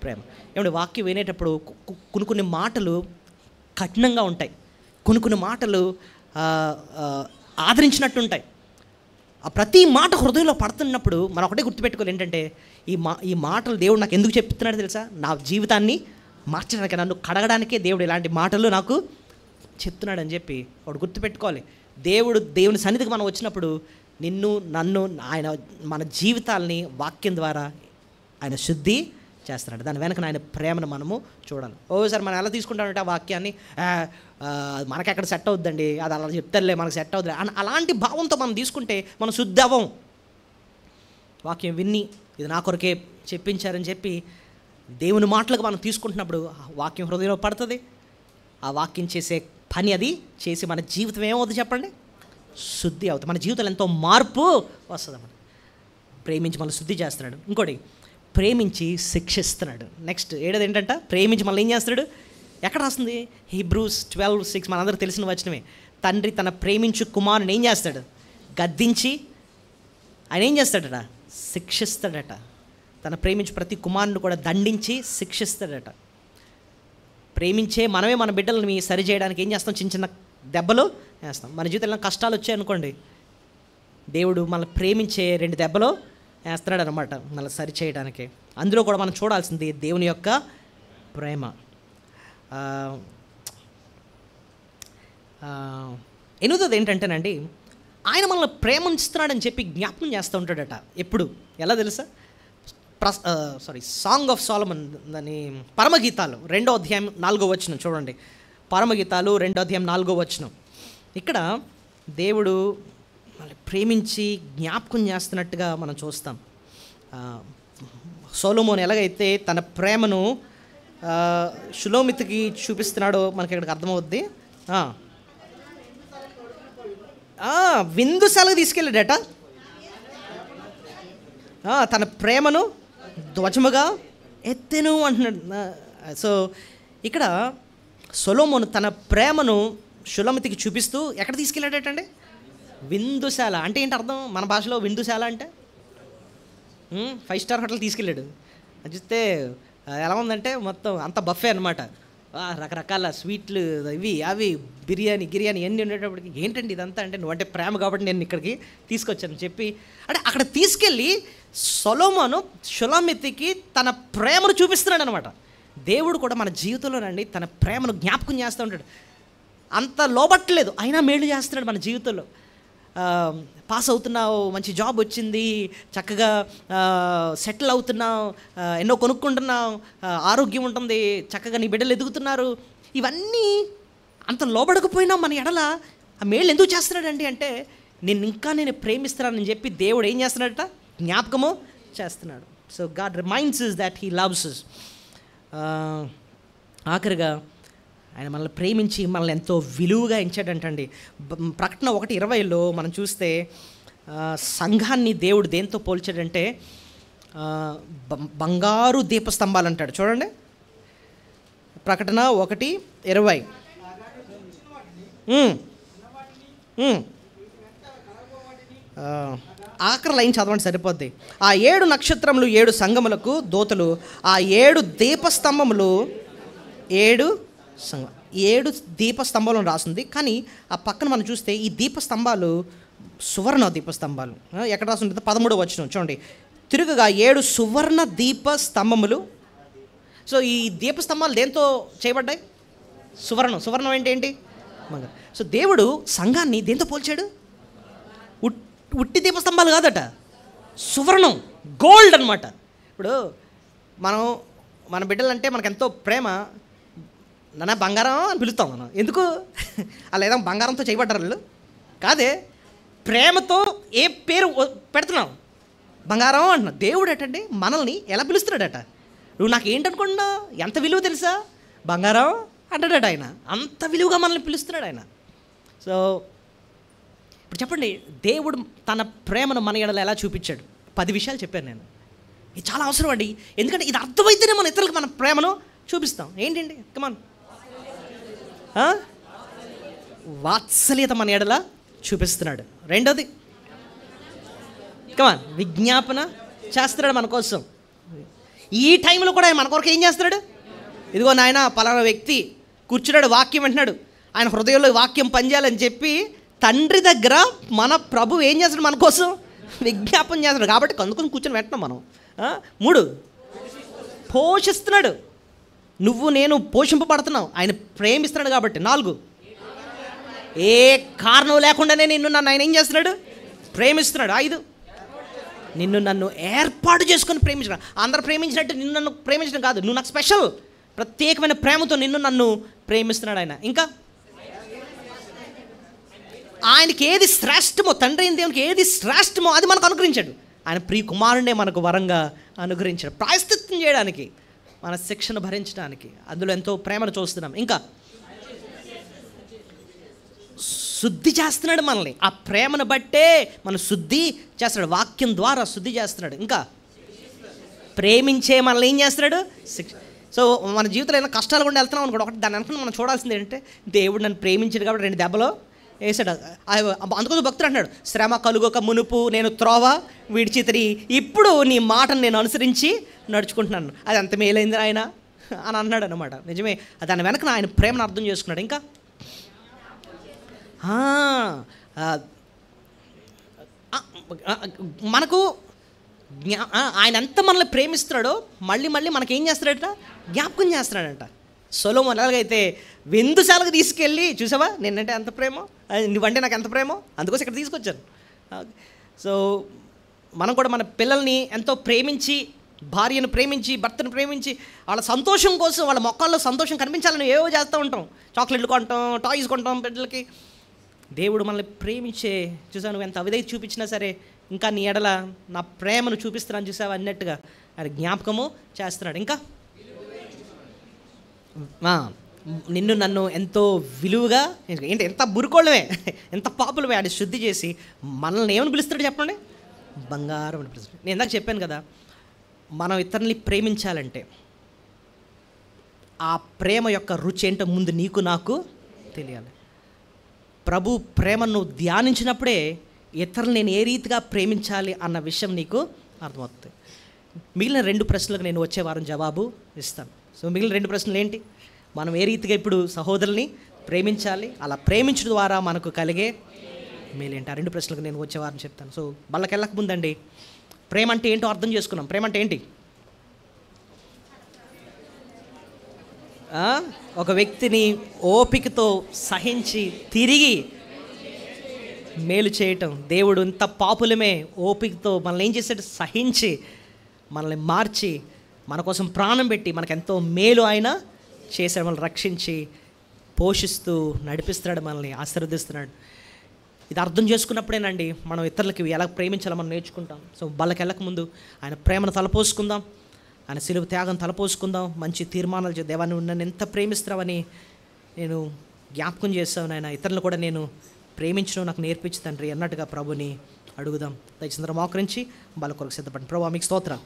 ప్రేమ. ఏమంటే వాక్యం వినేటప్పుడు కొన్ని మాటలు కఠినంగా ఉంటాయి, కొన్ని మాటలు ఆదరించినట్టు ఉంటాయి. ఆ ప్రతి మాట హృదయంలో పడుతున్నప్పుడు మనం ఒకటే గుర్తుపెట్టుకోవాలి, ఏంటంటే ఈ మాటలు దేవుడు నాకు ఎందుకు చెప్తున్నాడు తెలుసా? నా జీవితాన్ని మార్చడానికి, నన్ను కడగడానికే దేవుడు ఇలాంటి మాటలు నాకు చెప్తున్నాడని చెప్పి ఒకటి గుర్తుపెట్టుకోవాలి. దేవుని సన్నిధికి మనం వచ్చినప్పుడు నన్ను ఆయన మన జీవితాల్ని వాక్యం ద్వారా ఆయన శుద్ధి చేస్తున్నాడు. దాని వెనక ఆయన ప్రేమను మనము చూడాలి. ఓసారి మనం ఎలా తీసుకుంటామంటే ఆ వాక్యాన్ని మనకెక్కడ సెట్ అవుద్దండి, అది అలా చెప్తారులే మనకు సెట్ అవుతుంది అలాంటి భావంతో మనం తీసుకుంటే మనం శుద్ధి అవ్వం. వాక్యం విన్ని ఇది నా కొరకే చెప్పించారని చెప్పి దేవుని మాటలకు మనం తీసుకుంటున్నప్పుడు వాక్యం హృదయంలో పడుతుంది. ఆ వాక్యం చేసే పని అది చేసి మన జీవితం ఏమవుతుంది చెప్పండి? శుద్ధి అవుతుంది. మన జీవితంలో ఎంతో మార్పు వస్తుంది. అన్నమాట. ప్రేమించి మనల్ని శుద్ధి చేస్తున్నాడు. ఇంకోటి, ప్రేమించి శిక్షిస్తున్నాడు. నెక్స్ట్ 7 ఏంటంట? ప్రేమించి మనల్ని ఏం చేస్తున్నాడు? ఎక్కడ రాస్తుంది? హీబ్రూస్ 12:6 మనందరూ తెలిసిన వచనమే. తండ్రి తన ప్రేమించు కుమారుని ఏం చేస్తాడు? గద్దించి ఆయన ఏం చేస్తాడట? శిక్షిస్తాడట. తన ప్రేమించు ప్రతి కుమారుని కూడా దండించి శిక్షిస్తాడట. ప్రేమించే మనమే మన బిడ్డలని సరి చేయడానికి ఏం చేస్తాం? చిన్న చిన్న దెబ్బలు వేస్తాం. మన జీవితంలో కష్టాలు వచ్చాయనుకోండి, దేవుడు మనల్ని ప్రేమించే 2 దెబ్బలు వేస్తున్నాడు అనమాట మనల్ని సరి చేయడానికి. అందులో కూడా మనం చూడాల్సింది దేవుని యొక్క ప్రేమ. 8వ ఏంటంటేనండి, ఆయన మనల్ని ప్రేమిస్తున్నాడని చెప్పి జ్ఞాపకం చేస్తూ ఉంటాడట ఎప్పుడు. ఎలా తెలుసా? సాంగ్ ఆఫ్ సోలమన్, దాని పరమగీతాలు 2వ అధ్యాయం 4వ వచనం చూడండి. పరమగీతాలు 2వ అధ్యాయం 4వ వచనం. ఇక్కడ దేవుడు మళ్ళీ ప్రేమించి జ్ఞాపకం చేస్తున్నట్టుగా మనం చూస్తాం. సొలొమోను ఎలాగైతే తన ప్రేమను షులోమితికి చూపిస్తున్నాడో మనకి ఇక్కడికి అర్థమవుద్ది. విందుశాలకు తీసుకెళ్ళాడట. తన ప్రేమను ధ్వజముగా ఎత్తెను అంటున్నాడు. సో ఇక్కడ సొలొమోను తన ప్రేమను షులోమితికి చూపిస్తూ ఎక్కడ తీసుకెళ్ళాడటండి? విందుశాల. అంటే ఏంటి అర్థం? మన భాషలో విందుశాల అంటే 5 స్టార్ హోటల్ తీసుకెళ్ళాడు. అది చూస్తే ఎలా ఉందంటే మొత్తం అంత బఫే అనమాట. రకరకాల స్వీట్లు, ఇవి అవి, బిర్యానీ ఎన్ని ఉండేటప్పటికి ఏంటండి ఇదంతా అంటే, నువ్వంటే ప్రేమ కాబట్టి నేను ఇక్కడికి తీసుకొచ్చాను చెప్పి అంటే అక్కడ తీసుకెళ్ళి సొలొమోను షులోమితికి తన ప్రేమను చూపిస్తున్నాడు అనమాట. దేవుడు కూడా మన జీవితంలోనండి తన ప్రేమను జ్ఞాపకం చేస్తూ ఉంటాడు. అంత లోబట్టలేదు, అయినా మేలు చేస్తున్నాడు మన జీవితంలో. పాస్ అవుతున్నావు, మంచి జాబ్ వచ్చింది, చక్కగా సెటిల్ అవుతున్నావు, ఎన్నో కొనుక్కుంటున్నావు, ఆరోగ్యం ఉంటుంది, చక్కగా నీ బిడ్డలు ఎదుగుతున్నారు. ఇవన్నీ అంత లోబడకపోయినా మన ఎడల ఆ మేళ్ళు ఎందుకు చేస్తున్నాడండి అంటే, నేను ప్రేమిస్తున్నానని చెప్పి దేవుడు ఏం చేస్తున్నాడట? జ్ఞాపకము చేస్తున్నాడు. So God reminds us that he loves us. ఆఖరిగా ఆయన మనల్ని ప్రేమించి మనల్ని ఎంతో విలువగా ఎంచాడంటండి. ప్రకటన 1:20లో మనం చూస్తే సంఘాన్ని దేవుడు దేంతో పోల్చాడంటే బంగారు దీపస్తంభాలు అంటాడు. చూడండి, ప్రకటన 1:20. ఆఖరి లైన్ చదవండి సరిపోద్ది. ఆ 7 నక్షత్రములు 7 సంఘములకు దూతలు, ఆ 7 దీపస్తంభములు 7 దీపస్తంభాలను రాసింది. కానీ ఆ పక్కన మనం చూస్తే ఈ దీపస్తంభాలు సువర్ణ దీపస్తంభాలు. ఎక్కడ రాసింది? 13వ వచనం చూడండి. తిరుగుగా 7 సువర్ణ దీపస్తంభములు. సో ఈ దీపస్తంభాలు దేంతో చేయబడ్డాయి? సువర్ణం ఏంటి? సో దేవుడు సంఘాన్ని దేంతో పోల్చాడు? ఉట్టి దీపస్తంభాలు కాదట, సువర్ణం, గోల్డ్ అనమాట. ఇప్పుడు మన బిడ్డలంటే మనకు ఎంతో ప్రేమ. నాన్న బంగారం అని పిలుస్తాం మనం. ఎందుకు? అలా ఏదో బంగారంతో చేయబడ్డారు వాళ్ళు కాదే, ప్రేమతో ఏ పేరు పెడుతున్నాం? బంగారం అంటున్నా. దేవుడు అటండి మనల్ని ఎలా పిలుస్తున్నాడట? నువ్వు నాకు ఏంటనుకుంటున్నావు? ఎంత విలువ తెలుసా? బంగారం అంటాడట ఆయన. అంత విలువగా మనల్ని పిలుస్తున్నాడు ఆయన. సో ఇప్పుడు చెప్పండి, దేవుడు తన ప్రేమను మన ఎడల ఎలా చూపించాడు? 10 విషయాలు చెప్పాను నేను. ఇది చాలా అవసరం అండి. ఎందుకంటే ఇది అర్థమైతేనే మన ఇతరులకు మన ప్రేమను చూపిస్తాం. ఏంటండి? కమాన్. వాత్సల్యత మన ఎడల చూపిస్తున్నాడు. రెండోది కమాన్, విజ్ఞాపన చేస్తున్నాడు మన కోసం. ఈ టైంలో కూడా ఆయన మన కొరకు ఏం చేస్తున్నాడు? ఇదిగో నాయన పలానా వ్యక్తి కూర్చున్నాడు, వాక్యం అంటున్నాడు, ఆయన హృదయంలో వాక్యం పనిచేయాలని చెప్పి తండ్రి దగ్గర మన ప్రభు ఏం చేస్తాడు? మన కోసం విజ్ఞాపన చేస్తున్నాడు. కాబట్టి అందుకొని కూర్చొని వెంటనే మనం 3 పోషిస్తున్నాడు. నువ్వు నేను పోషింపబడుతున్నావు, ఆయన ప్రేమిస్తున్నాడు కాబట్టి. 4 ఏ కారణం లేకుండానే నిన్ను నన్ను ఆయన ఏం చేస్తున్నాడు? ప్రేమిస్తున్నాడు. 5 నిన్ను నన్ను ఏర్పాటు చేసుకొని ప్రేమించడం. అందరు ప్రేమించినట్టు నిన్ను నన్ను ప్రేమించడం కాదు, నువ్వు నాకు స్పెషల్, ప్రత్యేకమైన ప్రేమతో నిన్ను నన్ను ప్రేమిస్తున్నాడు ఆయన. ఇంకా ఆయనకి ఏది శ్రేష్టమో, తండ్రి అయిన దేవునికి ఏది శ్రేష్టమో అది మనకు అనుగ్రహించాడు. ఆయన ప్రియ కుమారుడే మనకు వరంగా అనుగ్రహించాడు, ప్రాయశ్చిత్తం చేయడానికి, మన శిక్షను భరించడానికి. అందులో ఎంతో ప్రేమను చూస్తున్నాం. ఇంకా శుద్ధి చేస్తున్నాడు మనల్ని. ఆ ప్రేమను బట్టే మనం శుద్ధి చేస్తున్నాడు, వాక్యం ద్వారా శుద్ధి చేస్తున్నాడు. ఇంకా ప్రేమించే మనల్ని ఏం చేస్తున్నాడు? సో మన జీవితంలో ఏదైనా కష్టాలు కూడా వెళ్తున్నాం అనుకోండి, ఒకటి దాని వెనక మనం చూడాల్సింది ఏంటంటే, దేవుడు నన్ను ప్రేమించాడు కాబట్టి 2 దెబ్బలు వేసాడు. అందుకోసం భక్తుడు అంటున్నాడు, శ్రమ కలుగక మునుపు నేను త్రోవ విడిచితిని, ఇప్పుడు నీ మాటను నేను అనుసరించి నడుచుకుంటున్నాను. అది అంత మేలైంది ఆయన అని అన్నాడు అనమాట. నిజమే, దాని వెనక ఆయన ప్రేమను అర్థం చేసుకున్నాడు. ఇంకా మనకు ఆయన ఎంత మనల్ని ప్రేమిస్తున్నాడో మళ్ళీ మళ్ళీ మనకేం చేస్తాడట? జ్ఞాపకం చేస్తున్నాడంట. సొలొమోను ఎలాగైతే విందుశాలకు తీసుకెళ్ళి, చూసావా నేనంటే ఎంత ప్రేమో, నువ్వంటే నాకు ఎంత ప్రేమో, అందుకోసం ఇక్కడ తీసుకొచ్చాను. సో మనం కూడా మన పిల్లల్ని ఎంతో ప్రేమించి, భార్యను ప్రేమించి, భర్తను ప్రేమించి, వాళ్ళ సంతోషం కోసం, వాళ్ళ మొక్కల్లో సంతోషం కనిపించాలని ఏవో చేస్తూ ఉంటాం. చాక్లెట్లు కొంటాం, టాయ్స్ కొంటాం బిడ్డలకి. దేవుడు మనల్ని ప్రేమించే, చూసావు నువ్వు ఎంత అవిధేయత చూపించినా సరే ఇంకా నీ ఎడల నా ప్రేమను చూపిస్తున్నాను చూసావా అన్నట్టుగా ఆయన జ్ఞాపకము చేస్తున్నాడు. ఇంకా నిన్ను నన్ను ఎంతో విలువగా, ఏంటి ఎంత బురుకోళ్ళమే, ఎంత పాపులమే ఆయన శుద్ధి చేసి మనల్ని ఏమని పిలుస్తాడు చెప్పండి? బంగారం అని పిలుస్తాడు. నేను ఇందాక చెప్పాను కదా, మనం ఇతరుల్ని ప్రేమించాలంటే ఆ ప్రేమ యొక్క రుచి ఏంటో ముందు నీకు నాకు తెలియాలి. ప్రభు ప్రేమను ధ్యానించినప్పుడే ఇతరులు నేను ఏ రీతిగా ప్రేమించాలి అన్న విషయం నీకు అర్థమవుతుంది. మిగిలిన 2 ప్రశ్నలకు నేను వచ్చే వారం జవాబు ఇస్తాను. సో మిగిలిన 2 ప్రశ్నలు ఏంటి? మనం ఏ రీతిగా ఇప్పుడు సహోదరుల్ని ప్రేమించాలి, అలా ప్రేమించడం ద్వారా మనకు కలిగే మేలేంటి? ఆ 2 ప్రశ్నలకు నేను వచ్చే వారం చెప్తాను. సో వాళ్ళకెళ్ళక ముందండి, ప్రేమ అంటే ఏంటో అర్థం చేసుకున్నాం. ప్రేమ అంటే ఏంటి? ఒక వ్యక్తిని ఓపికతో సహించి తిరిగి మేలు చేయటం. దేవుడు ఇంత పాపులమే ఓపికతో మనల్ని ఏం చేశాడు? సహించి మనల్ని మార్చి మన కోసం ప్రాణం పెట్టి మనకెంతో మేలు ఆయన చేశాడు. మనల్ని రక్షించి పోషిస్తూ నడిపిస్తున్నాడు, మనల్ని ఆశీర్వదిస్తున్నాడు. ఇది అర్థం చేసుకున్నప్పుడేనండి మనం ఇతరులకి ఎలా ప్రేమించాలో మనం నేర్చుకుంటాం. సో వాళ్ళకెళ్ళక ముందు ఆయన ప్రేమను తలపోసుకుందాం, ఆయన సిలువ త్యాగం తలపోసుకుందాం, మంచి తీర్మానాలు చేద్దాం. దేవాన్ని నన్ను ఎంత ప్రేమిస్తున్నావని నేను జ్ఞాపకం చేస్తాను, ఆయన ఇతరులను కూడా నేను ప్రేమించడం నాకు నేర్పించు తండ్రి అన్నట్టుగా ప్రభుని అడుగుదాం. దయచేసి మోకరించి వాళ్ళ కొరకు సిద్ధపడండి. ప్రభు మీకు స్తోత్రం.